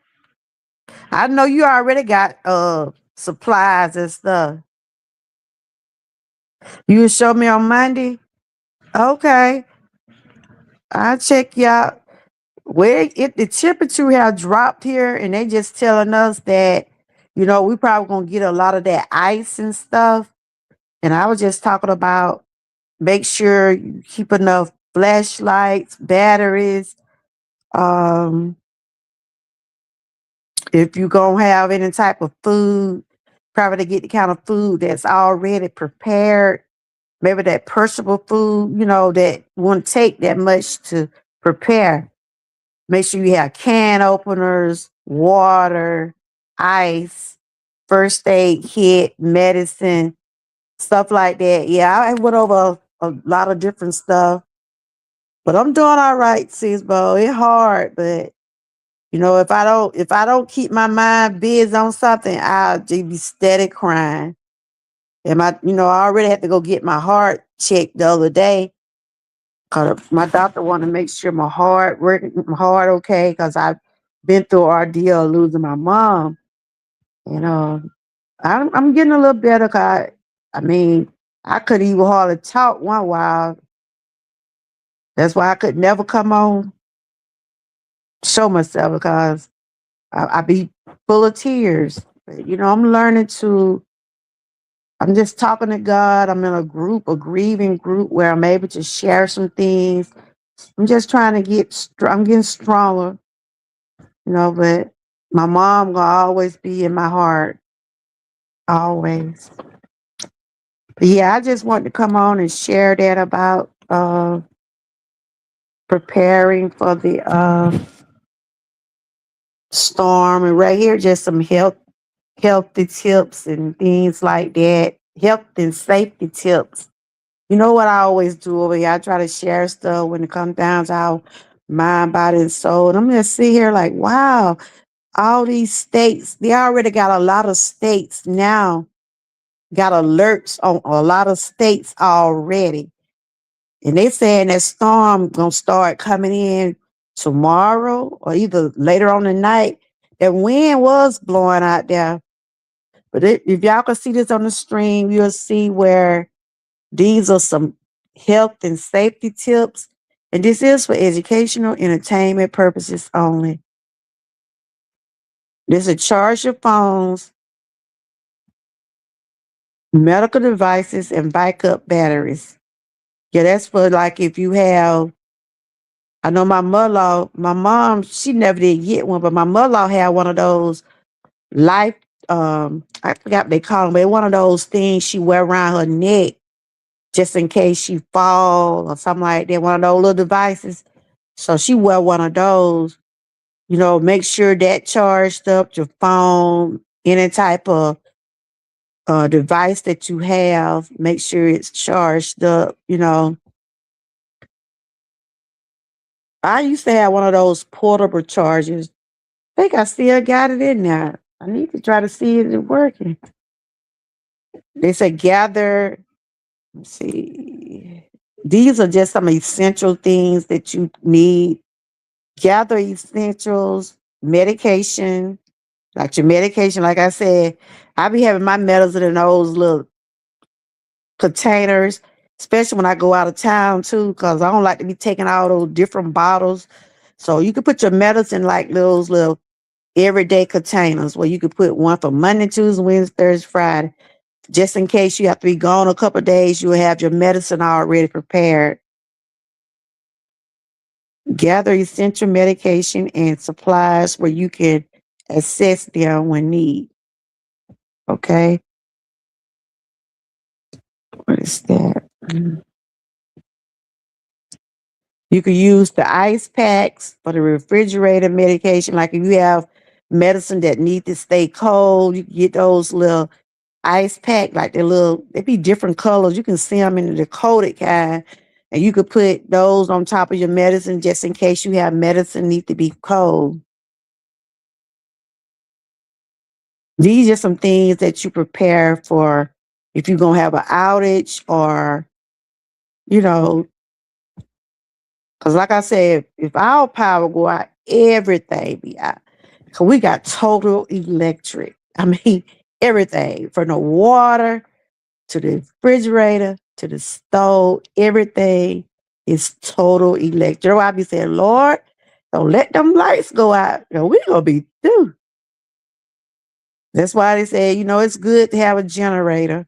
I know you already got supplies and stuff. You will show me on Monday? Okay. I'll check you out. Where if the temperature have dropped here and they just telling us that, we probably gonna get a lot of that ice and stuff. And I was just talking about make sure you keep enough flashlights, batteries. Um, if you gonna have any type of food, probably to get the kind of food that's already prepared. Maybe that perishable food, that won't take that much to prepare. Make sure you have can openers, water, ice, first aid kit, medicine, stuff like that. Yeah, I went over a lot of different stuff, but I'm doing all right, Cisbo. It's hard, but if I don't keep my mind busy on something, I'll just be steady crying. And I already had to go get my heart checked the other day. Cause my doctor wanted to make sure my heart okay, cause I've been through an ordeal of losing my mom. You know, I'm getting a little better. Cause I mean, I couldn't even hardly talk one while. That's why I could never come on show myself because I be full of tears. But, I'm learning to. I'm just talking to God. I'm in a grieving group where I'm able to share some things. I'm just trying to I'm getting stronger, but my mom gonna always be in my heart, always. But yeah, I just want to come on and share that about preparing for the storm, and right here, just some healthy tips and things like that, health and safety tips. You know what I always do over here? I try to share stuff when it comes down to our mind, body, and soul. And I'm gonna sit here like, wow, all these states, they already got a lot of states now, got alerts on a lot of states already. And they saying that storm gonna start coming in tomorrow or either later on the night. That wind was blowing out there. But if y'all can see this on the stream, you'll see where these are some health and safety tips. And this is for educational entertainment purposes only. This is charge your phones, medical devices, and backup batteries. Yeah, that's for like if you have. I know my mom, she never did get one, but my mother had one of those life. I forgot what they call them, but one of those things she wear around her neck just in case she fall or something like that. One of those little devices. So she wear one of those. Make sure that charged up your phone, any type of device that you have. Make sure it's charged up. I used to have one of those portable chargers. I think I still got it in there. I need to try to see if it's working. They said gather. Let's see. These are just some essential things that you need. Gather essentials, medication, like your medication. Like I said, I be having my medicine in those little containers, especially when I go out of town too, because I don't like to be taking all those different bottles. So you can put your medicine like those little everyday containers where you could put one for Monday, Tuesday, Wednesday, Thursday, Friday. Just in case you have to be gone a couple of days, you will have your medicine already prepared. Gather essential medication and supplies where you can access them when need. Okay. What is that? You can use the ice packs for the refrigerator medication. Like if you have medicine that need to stay cold, you can get those little ice pack, like the little, they be different colors. You can see them in the coated kind. And you could put those on top of your medicine just in case you have medicine need to be cold. These are some things that you prepare for if you're going to have an outage or, you know, because like I said, if our power go out, everything be out. Because we got total electric. I mean, everything from the water to the refrigerator to the stove, everything is total electric. You know, I be saying, Lord, don't let them lights go out. You know, we're going to be through. That's why they say, you know, it's good to have a generator.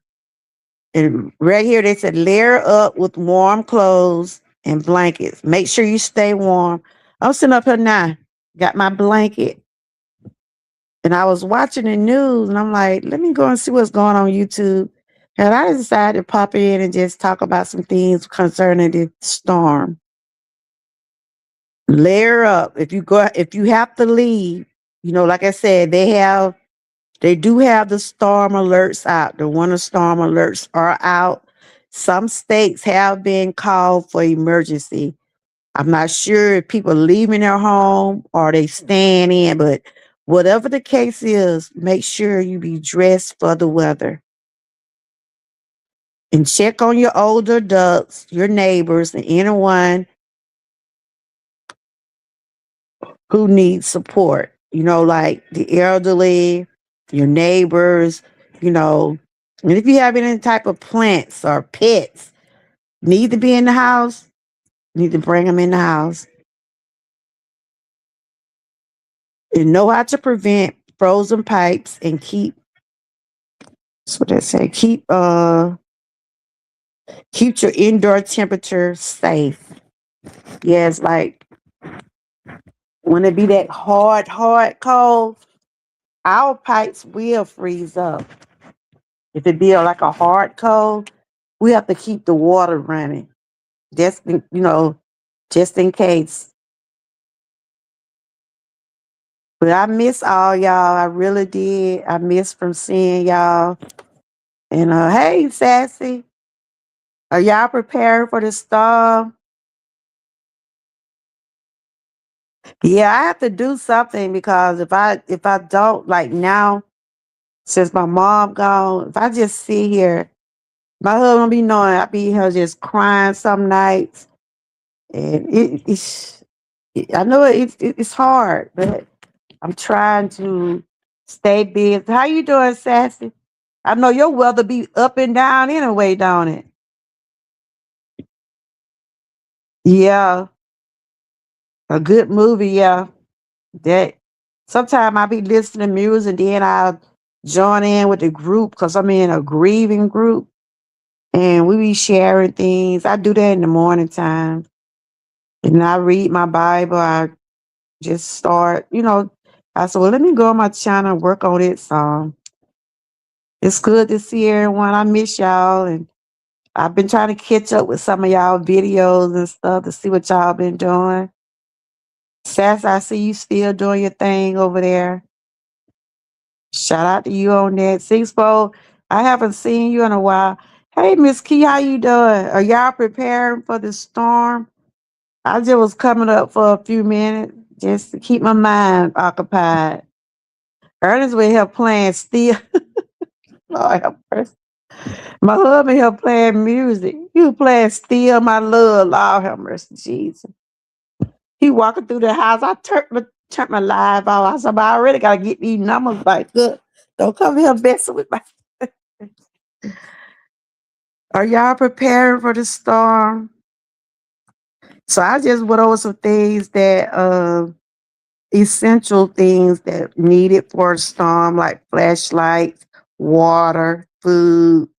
And right here, they said layer up with warm clothes and blankets. Make sure you stay warm. I'm sitting up here now, got my blanket. And I was watching the news and I'm like, let me go and see what's going on YouTube. And I decided to pop in and just talk about some things concerning the storm. Layer up. If you have to leave, you know, like I said, they do have the storm alerts out. The winter storm alerts are out. Some states have been called for emergency. I'm not sure if people are leaving their home or they staying in, but whatever the case is, make sure you be dressed for the weather. And check on your older adults, your neighbors, and anyone who needs support. You know, like the elderly, your neighbors, you know. And if you have any type of plants or pets need to be in the house, you need to bring them in the house. And know how to prevent frozen pipes and keep, that's what they say, keep your indoor temperature safe. Yes, like when it be that hard cold, our pipes will freeze up. If it be like a hard cold, we have to keep the water running. Just in case. But I miss all y'all. I really did. I miss from seeing y'all. And hey, Sassy, are y'all prepared for the storm? Yeah, I have to do something because if I don't, like now, since my mom gone, if I just sit here, my husband be knowing I be here just crying some nights, and I know it's hard, but I'm trying to stay busy. How you doing, Sassy? I know your weather be up and down anyway, don't it? Yeah, a good movie, yeah. That sometimes I be listening to music, then I'll join in with the group because I'm in a grieving group and we be sharing things. I do that in the morning time. And I read my Bible. I just start, I said, well, let me go on my channel and work on it. So it's good to see everyone. I miss y'all. And I've been trying to catch up with some of y'all videos and stuff to see what y'all been doing. Sass, I see you still doing your thing over there. Shout out to you on that. Sixfold, I haven't seen you in a while. Hey, Miss Key, how you doing? Are y'all preparing for the storm? I just was coming up for a few minutes just to keep my mind occupied. Ernest with her playing still. Lord have mercy. My husband here playing music. He was playing Still My Love, Lord have mercy, Jesus. He walking through the house. I turned my live off. I said, "But I already gotta get these numbers like good. Don't come here messing with my." Are y'all preparing for the storm? So I just went over some things that essential things that needed for a storm, like flashlights, water, food.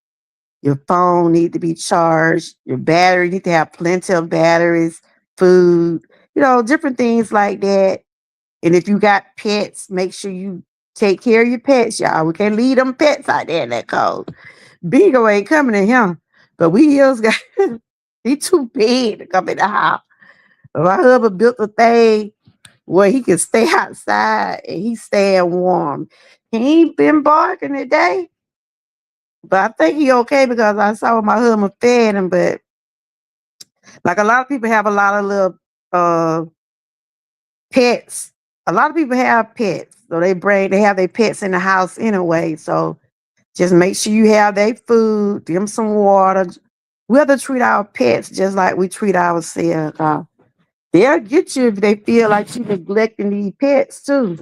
Your phone need to be charged. Your battery need to have plenty of batteries, food, different things like that. And if you got pets, make sure you take care of your pets, y'all. We can't leave them pets out there in that cold. Beagle ain't coming to him, but we hills got he too big to come in the house. My husband built a thing where he can stay outside and he's staying warm. He ain't been barking today, but I think he okay because I saw my husband fed him. But like a lot of people have a lot of little uh pets. A lot of people have pets, so they have their pets in the house anyway. So just make sure you have their food, give them some water. We have to treat our pets just like we treat ourselves. They'll get you if they feel like you neglecting these pets too.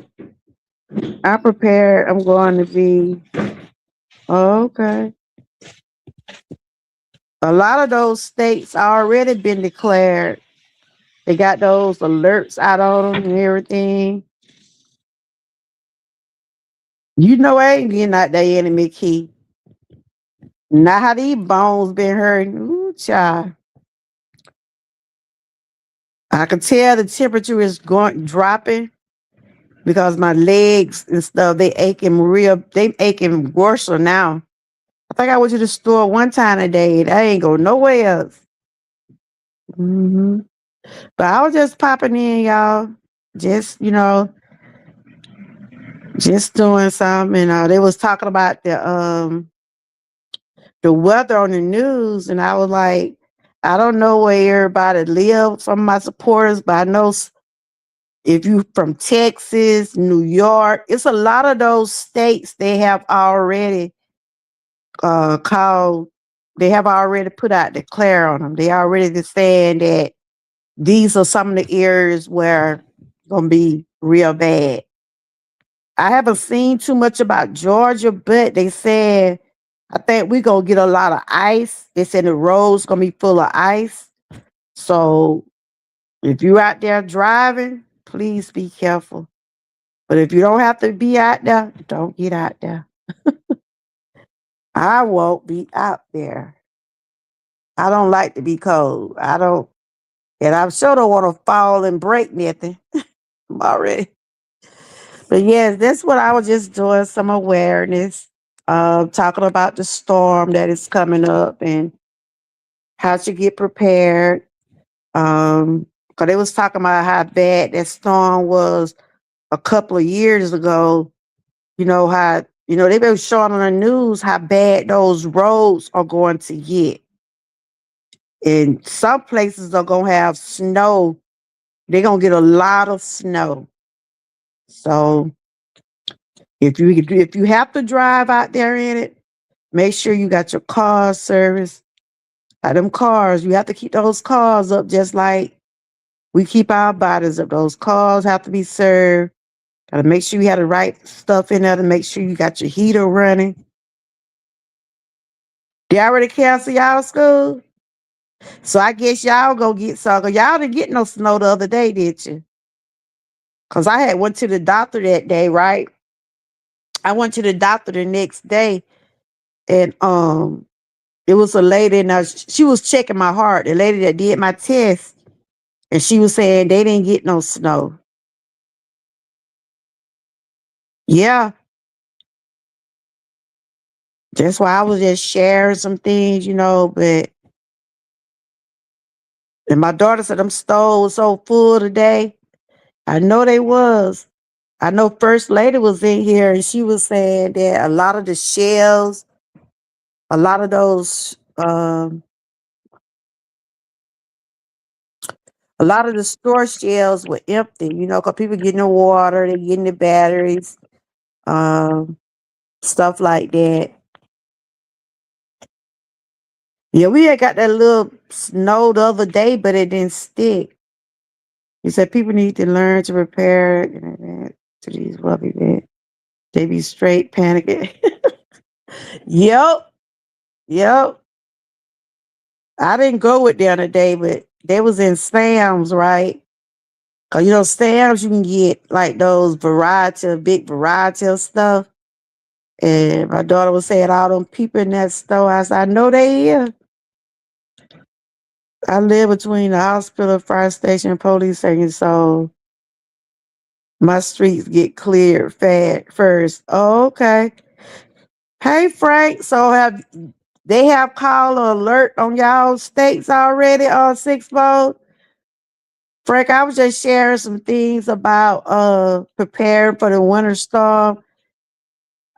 I'm prepared. I'm going to be okay. A lot of those states already been declared. They got those alerts out on them and everything. You know, I ain't getting out there enemy key. Not how these bones been hurting. Ooh, child. I can tell the temperature is going dropping because my legs and stuff they aching worse now. I think I went to the store one time a day. I ain't go nowhere else. hmm But I was just popping in, y'all. Just just doing something. They was talking about the weather on the news, and I was like, I don't know where everybody live. Some of my supporters, but I know if you from Texas, New York, it's a lot of those states they have already called. They have already put out declare on them. They already saying that these are some of the areas where it's gonna be real bad. I haven't seen too much about Georgia, but they said I think we gonna get a lot of ice. They said the roads gonna be full of ice. So if you out there driving, please be careful. But if you don't have to be out there, don't get out there. I won't be out there. I don't like to be cold. I don't, and I sure don't want to fall and break nothing. I'm already. But yes, that's what I was just doing some awareness, talking about the storm that is coming up and how to get prepared. Because they was talking about how bad that storm was a couple of years ago. How they've been showing on the news how bad those roads are going to get. And some places are gonna have snow. They're gonna get a lot of snow. So if you have to drive out there in it, make sure you got your car service. Them cars, you have to keep those cars up just like we keep our bodies up. Those cars have to be served. Gotta make sure you have the right stuff in there to make sure you got your heater running. They already cancel y'all school? So I guess y'all go get some. 'Cause y'all didn't get no snow the other day, did you? Cause I had went to the doctor that day, right? I went to the doctor the next day, and it was a lady, and she was checking my heart. The lady that did my test, and she was saying they didn't get no snow. Yeah, that's why I was just sharing some things, But and my daughter said them stores was so full today. I know they was. I know First Lady was in here, and she was saying that a lot of the shelves, a lot of those, a lot of the store shelves were empty. Because people getting the water, they getting the batteries, um, stuff like that. Yeah, we had got that little snow the other day, but it didn't stick. He said people need to learn to prepare in advance to these weather events. They be straight panicking. Yep, yep. I didn't go with them today, but they was in Sam's, right? Cause you know Sam's, you can get like those big variety of stuff. And my daughter was saying all them people in that store. I said, I know they here. I live between the hospital, fire station, and police station, so my streets get cleared fast first. Oh, okay. Hey Frank, so have they have call or alert on y'all states already on 6 mode? Frank, I was just sharing some things about preparing for the winter storm.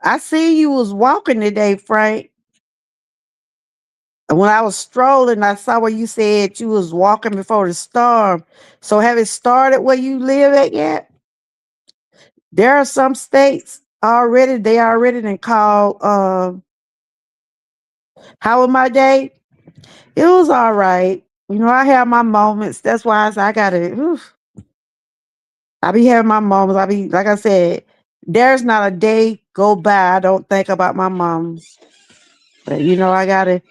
I see you was walking today, Frank. When I was strolling, I saw where you said you was walking before the storm. So have it started where you live at yet? There are some states already, they already done called how was my day? It was all right. You know, I have my moments. That's why I gotta I be having my moments. I be like I said, there's not a day go by I don't think about my mom. But you know, I gotta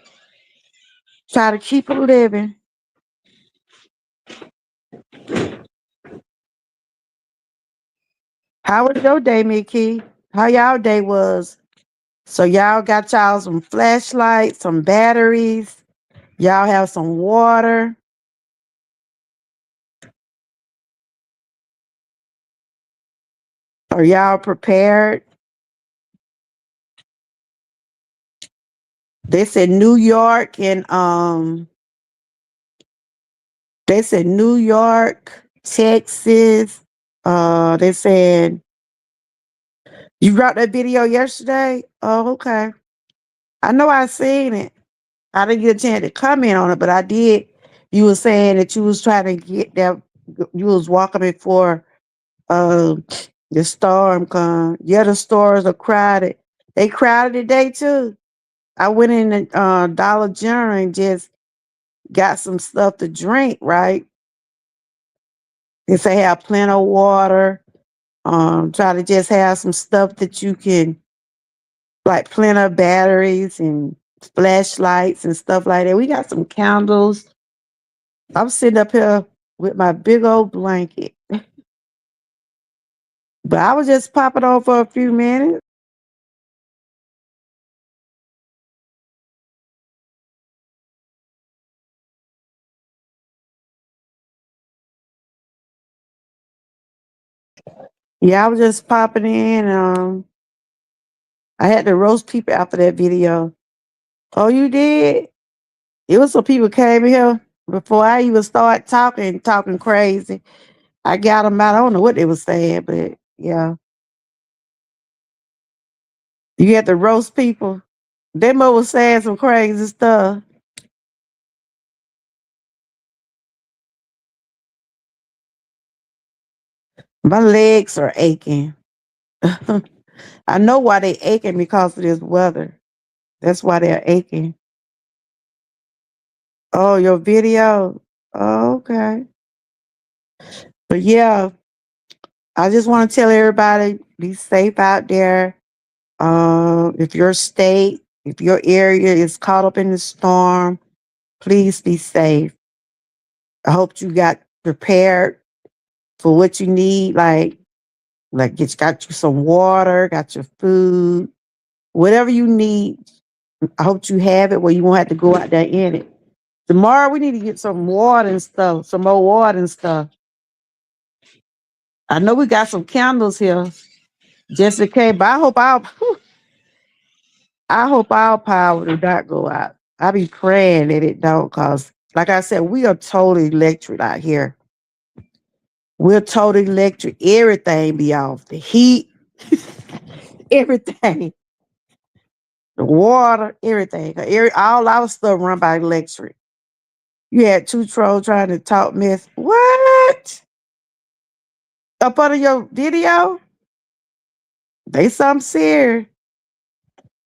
try to keep it living. How was your day, Mickey? How y'all day was? So y'all got y'all some flashlights, some batteries. Y'all have some water. Are y'all prepared? They said New York and they said New York, Texas. They said you brought that video yesterday. Oh, okay. I know I seen it. I didn't get a chance to comment on it, but I did. You were saying that you was trying to get that. You was walking before uh, the storm come. Yeah, the stores are crowded. They crowded today too. I went in the Dollar General and just got some stuff to drink. Right? They say have plenty of water. Try to just have some stuff that you can like plenty of batteries and flashlights and stuff like that. We got some candles. I'm sitting up here with my big old blanket. But I was just popping on for a few minutes. Yeah, I was just popping in. I had to roast people after that video. Oh, you did? It was some people came here before I even start talking crazy. I got them out. I don't know what they were saying, but yeah. You had to roast people. Them was saying some crazy stuff. My legs are aching. I know why they aching because of this weather. That's why they're aching. Oh, your video. Oh, okay. But yeah, I just want to tell everybody be safe out there. If your state, if your area is caught up in the storm, please be safe. I hope you got prepared for what you need, like get got you some water, got your food, whatever you need. I hope you have it where you won't have to go out there in it. Tomorrow we need to get some water and stuff, some more water and stuff. I know we got some candles here, just in case, but I hope our power do not go out. I be praying that it don't, cause like I said, we are totally electric out here. We're totally electric. Everything be off. The heat, everything. The water, everything. All our stuff run by electric. You had two trolls trying to talk mess. What? Up under your video? They something serious.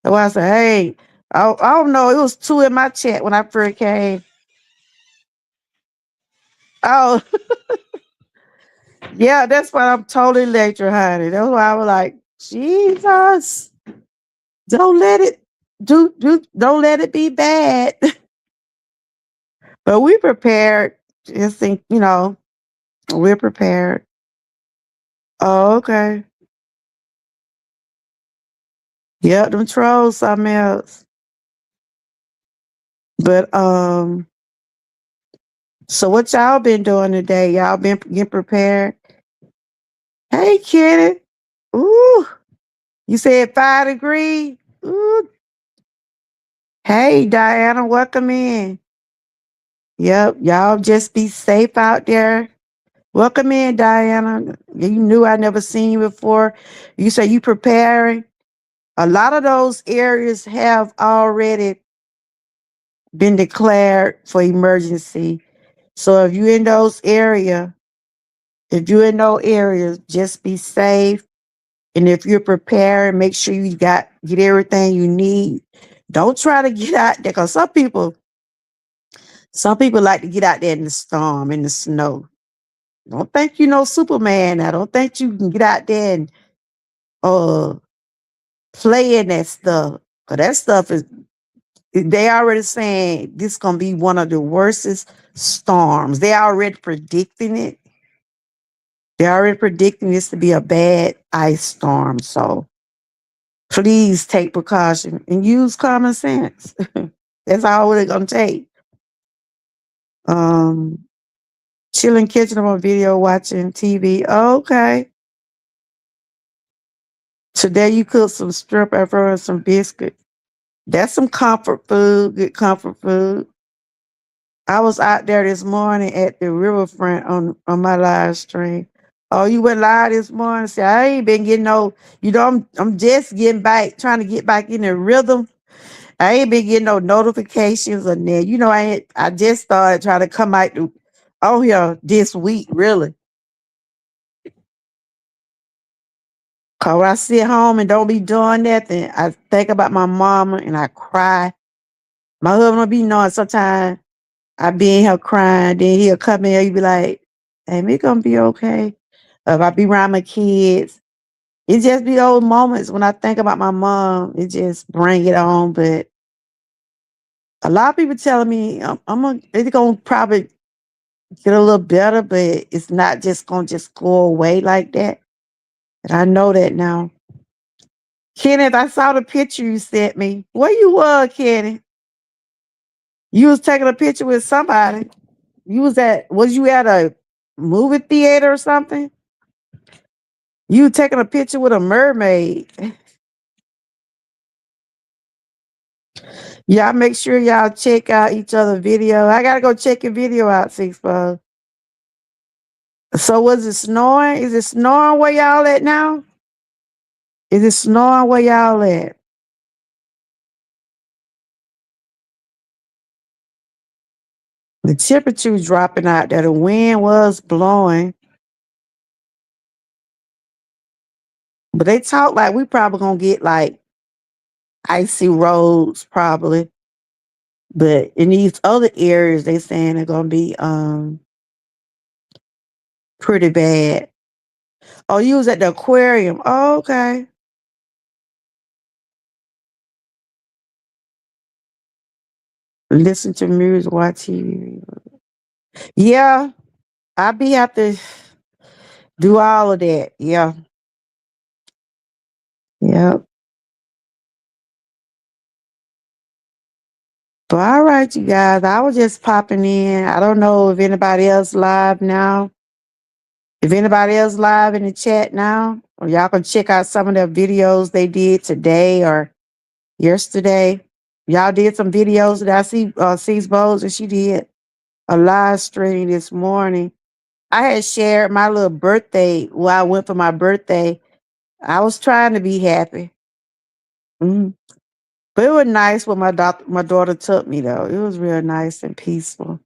So I said, hey, I don't know. It was two in my chat when I first came. Oh, yeah, that's why I'm totally lecture, honey. That's why I was like, Jesus, don't let it don't let it be bad. But we prepared. Just think, we're prepared. Oh, okay. Yeah, them trolls something else. But so what y'all been doing today? Y'all been getting prepared? Hey, Kenny. Ooh, you said 5 degrees. Ooh. Hey, Diana, welcome in. Yep, y'all just be safe out there. Welcome in, Diana. You knew I never seen you before. You say you preparing. A lot of those areas have already been declared for emergency. So if you're in those areas, just be safe. And if you're prepared, make sure you get everything you need. Don't try to get out there because some people like to get out there in the storm, in the snow. Don't think you know Superman. I don't think you can get out there and uh play in that stuff. Cause that stuff is they already saying this gonna be one of the worstest storms. They already predicting it. They're already predicting this to be a bad ice storm. So please take precaution and use common sense. That's all it's gonna take. Um, chilling kitchen on video, watching TV. Okay. Today you cook some strip after and some biscuit. That's some comfort food, good comfort food. I was out there this morning at the riverfront on my live stream. Oh, you went live this morning? See, I ain't been getting no, I'm just getting back, trying to get back in the rhythm. I ain't been getting no notifications or that. I just started trying to come out on here this week, really. Cause when I sit home and don't be doing nothing, I think about my mama and I cry. My husband will be knowing sometimes I be in here crying, then he'll come in here, he be like, hey, it gonna be okay. If I be around my kids, it just be those moments when I think about my mom, it just bring it on. But a lot of people telling me it's gonna probably get a little better, but it's not just gonna just go away like that. And I know that now. Kenneth, I saw the picture you sent me. Where you were, Kenneth? You was taking a picture with somebody. Was you at a movie theater or something? You taking a picture with a mermaid. Y'all make sure y'all check out each other video. I gotta go check your video out, Six Bug. So was it snowing? Is it snowing where y'all at now? Is it snowing where y'all at? The temperature was dropping out there. The wind was blowing. But they talk like we probably gonna get like icy roads probably. But in these other areas, they saying they're gonna be pretty bad. Oh, you was at the aquarium. Oh, okay. Listen to music, watch TV. Yeah, I be have to do all of that. Yeah. Yeah. But all right, you guys. I was just popping in. I don't know if anybody else live now. If anybody else live in the chat now, or y'all can check out some of the videos they did today or yesterday. Y'all did some videos that I see C's Bowles and she did a live stream this morning. I had shared my little birthday where I went for my birthday. I was trying to be happy. Mhm. But it was nice when my daughter took me though. It was real nice and peaceful.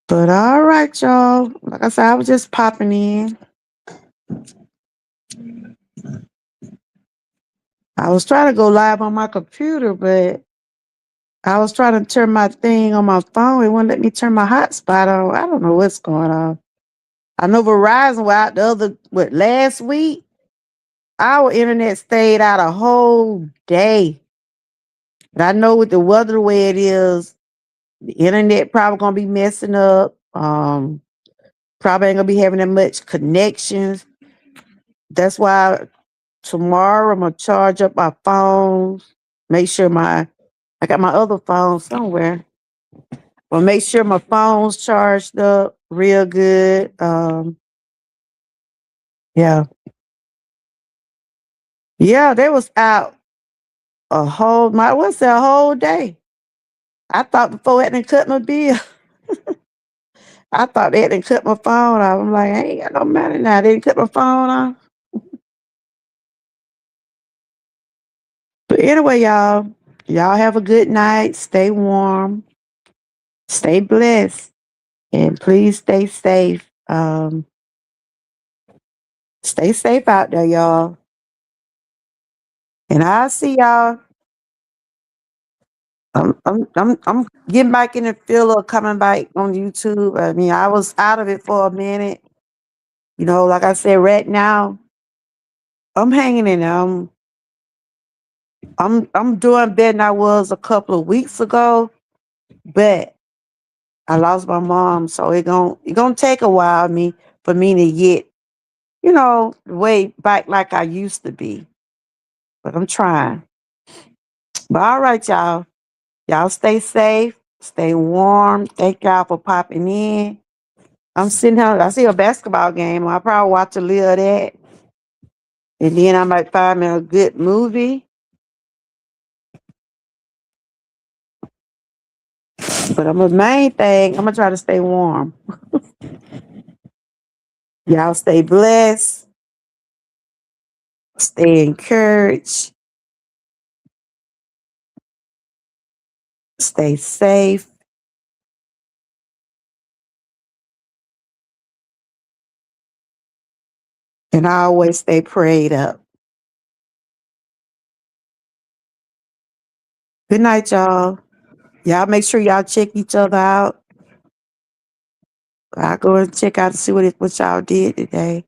But all right, y'all. Like I said, I was just popping in. I was trying to go live on my computer, but I was trying to turn my thing on my phone. It wouldn't let me turn my hotspot on. I don't know what's going on. I know Verizon was out the other, last week, our internet stayed out a whole day. But I know with the weather the way it is, the internet probably gonna be messing up. Probably ain't gonna be having that much connections. That's why tomorrow I'm gonna charge up my phones. Make sure I got my other phone somewhere. Well, make sure my phone's charged up real good. Yeah, yeah, they was out what's that, a whole day. I thought before it didn't cut my bill. I thought they didn't cut my phone off. I'm like, I ain't got no money now. They didn't cut my phone off. But anyway, y'all have a good night. Stay warm. Stay blessed. And please stay safe. Stay safe out there, y'all. And I'll see y'all. I'm getting back in the feel of coming back on YouTube. I mean, I was out of it for a minute. Like I said, right now, I'm hanging in there. I'm doing better than I was a couple of weeks ago, but I lost my mom, so it gonna take a while for me to get, way back like I used to be. But I'm trying. But all right, y'all. Y'all stay safe, stay warm. Thank y'all for popping in. I'm sitting here, I see a basketball game. I'll probably watch a little of that. And then I might find me a good movie. But the main thing, I'm gonna try to stay warm. Y'all stay blessed, stay encouraged, stay safe, and I always stay prayed up. Good night, y'all. Y'all make sure y'all check each other out. I'll go and check out to see what y'all did today.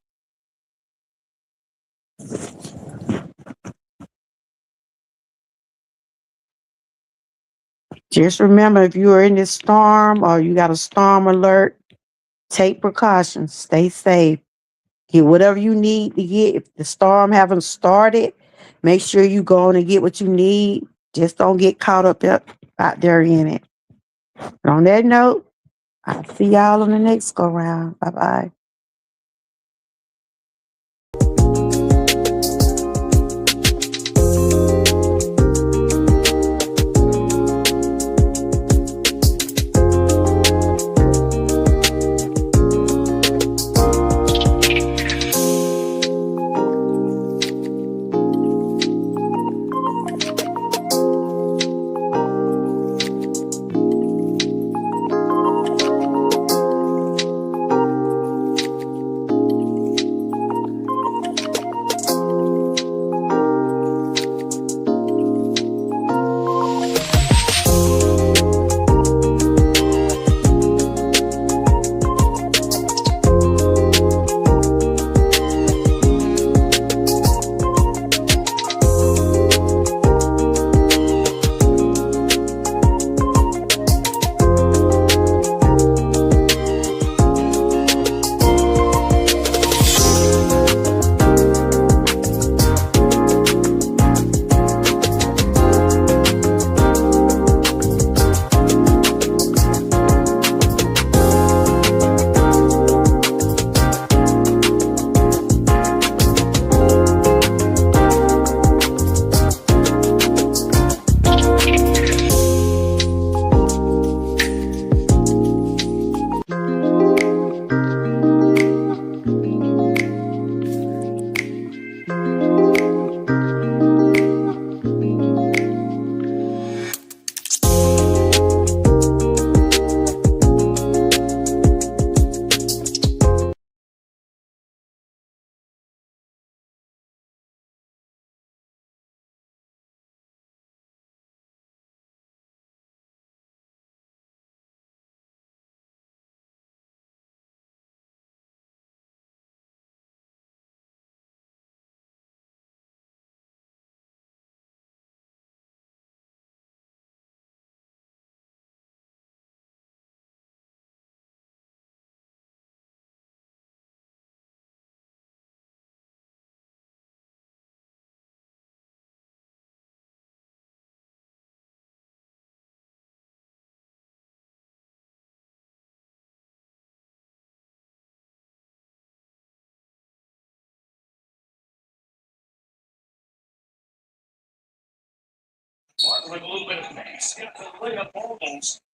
Just remember, if you are in this storm or you got a storm alert, take precautions, stay safe, get whatever you need to get. If the storm haven't started, make sure you go on and get what you need. Just don't get caught up out there in it. But on that note, I'll see y'all on the next go round. Bye bye.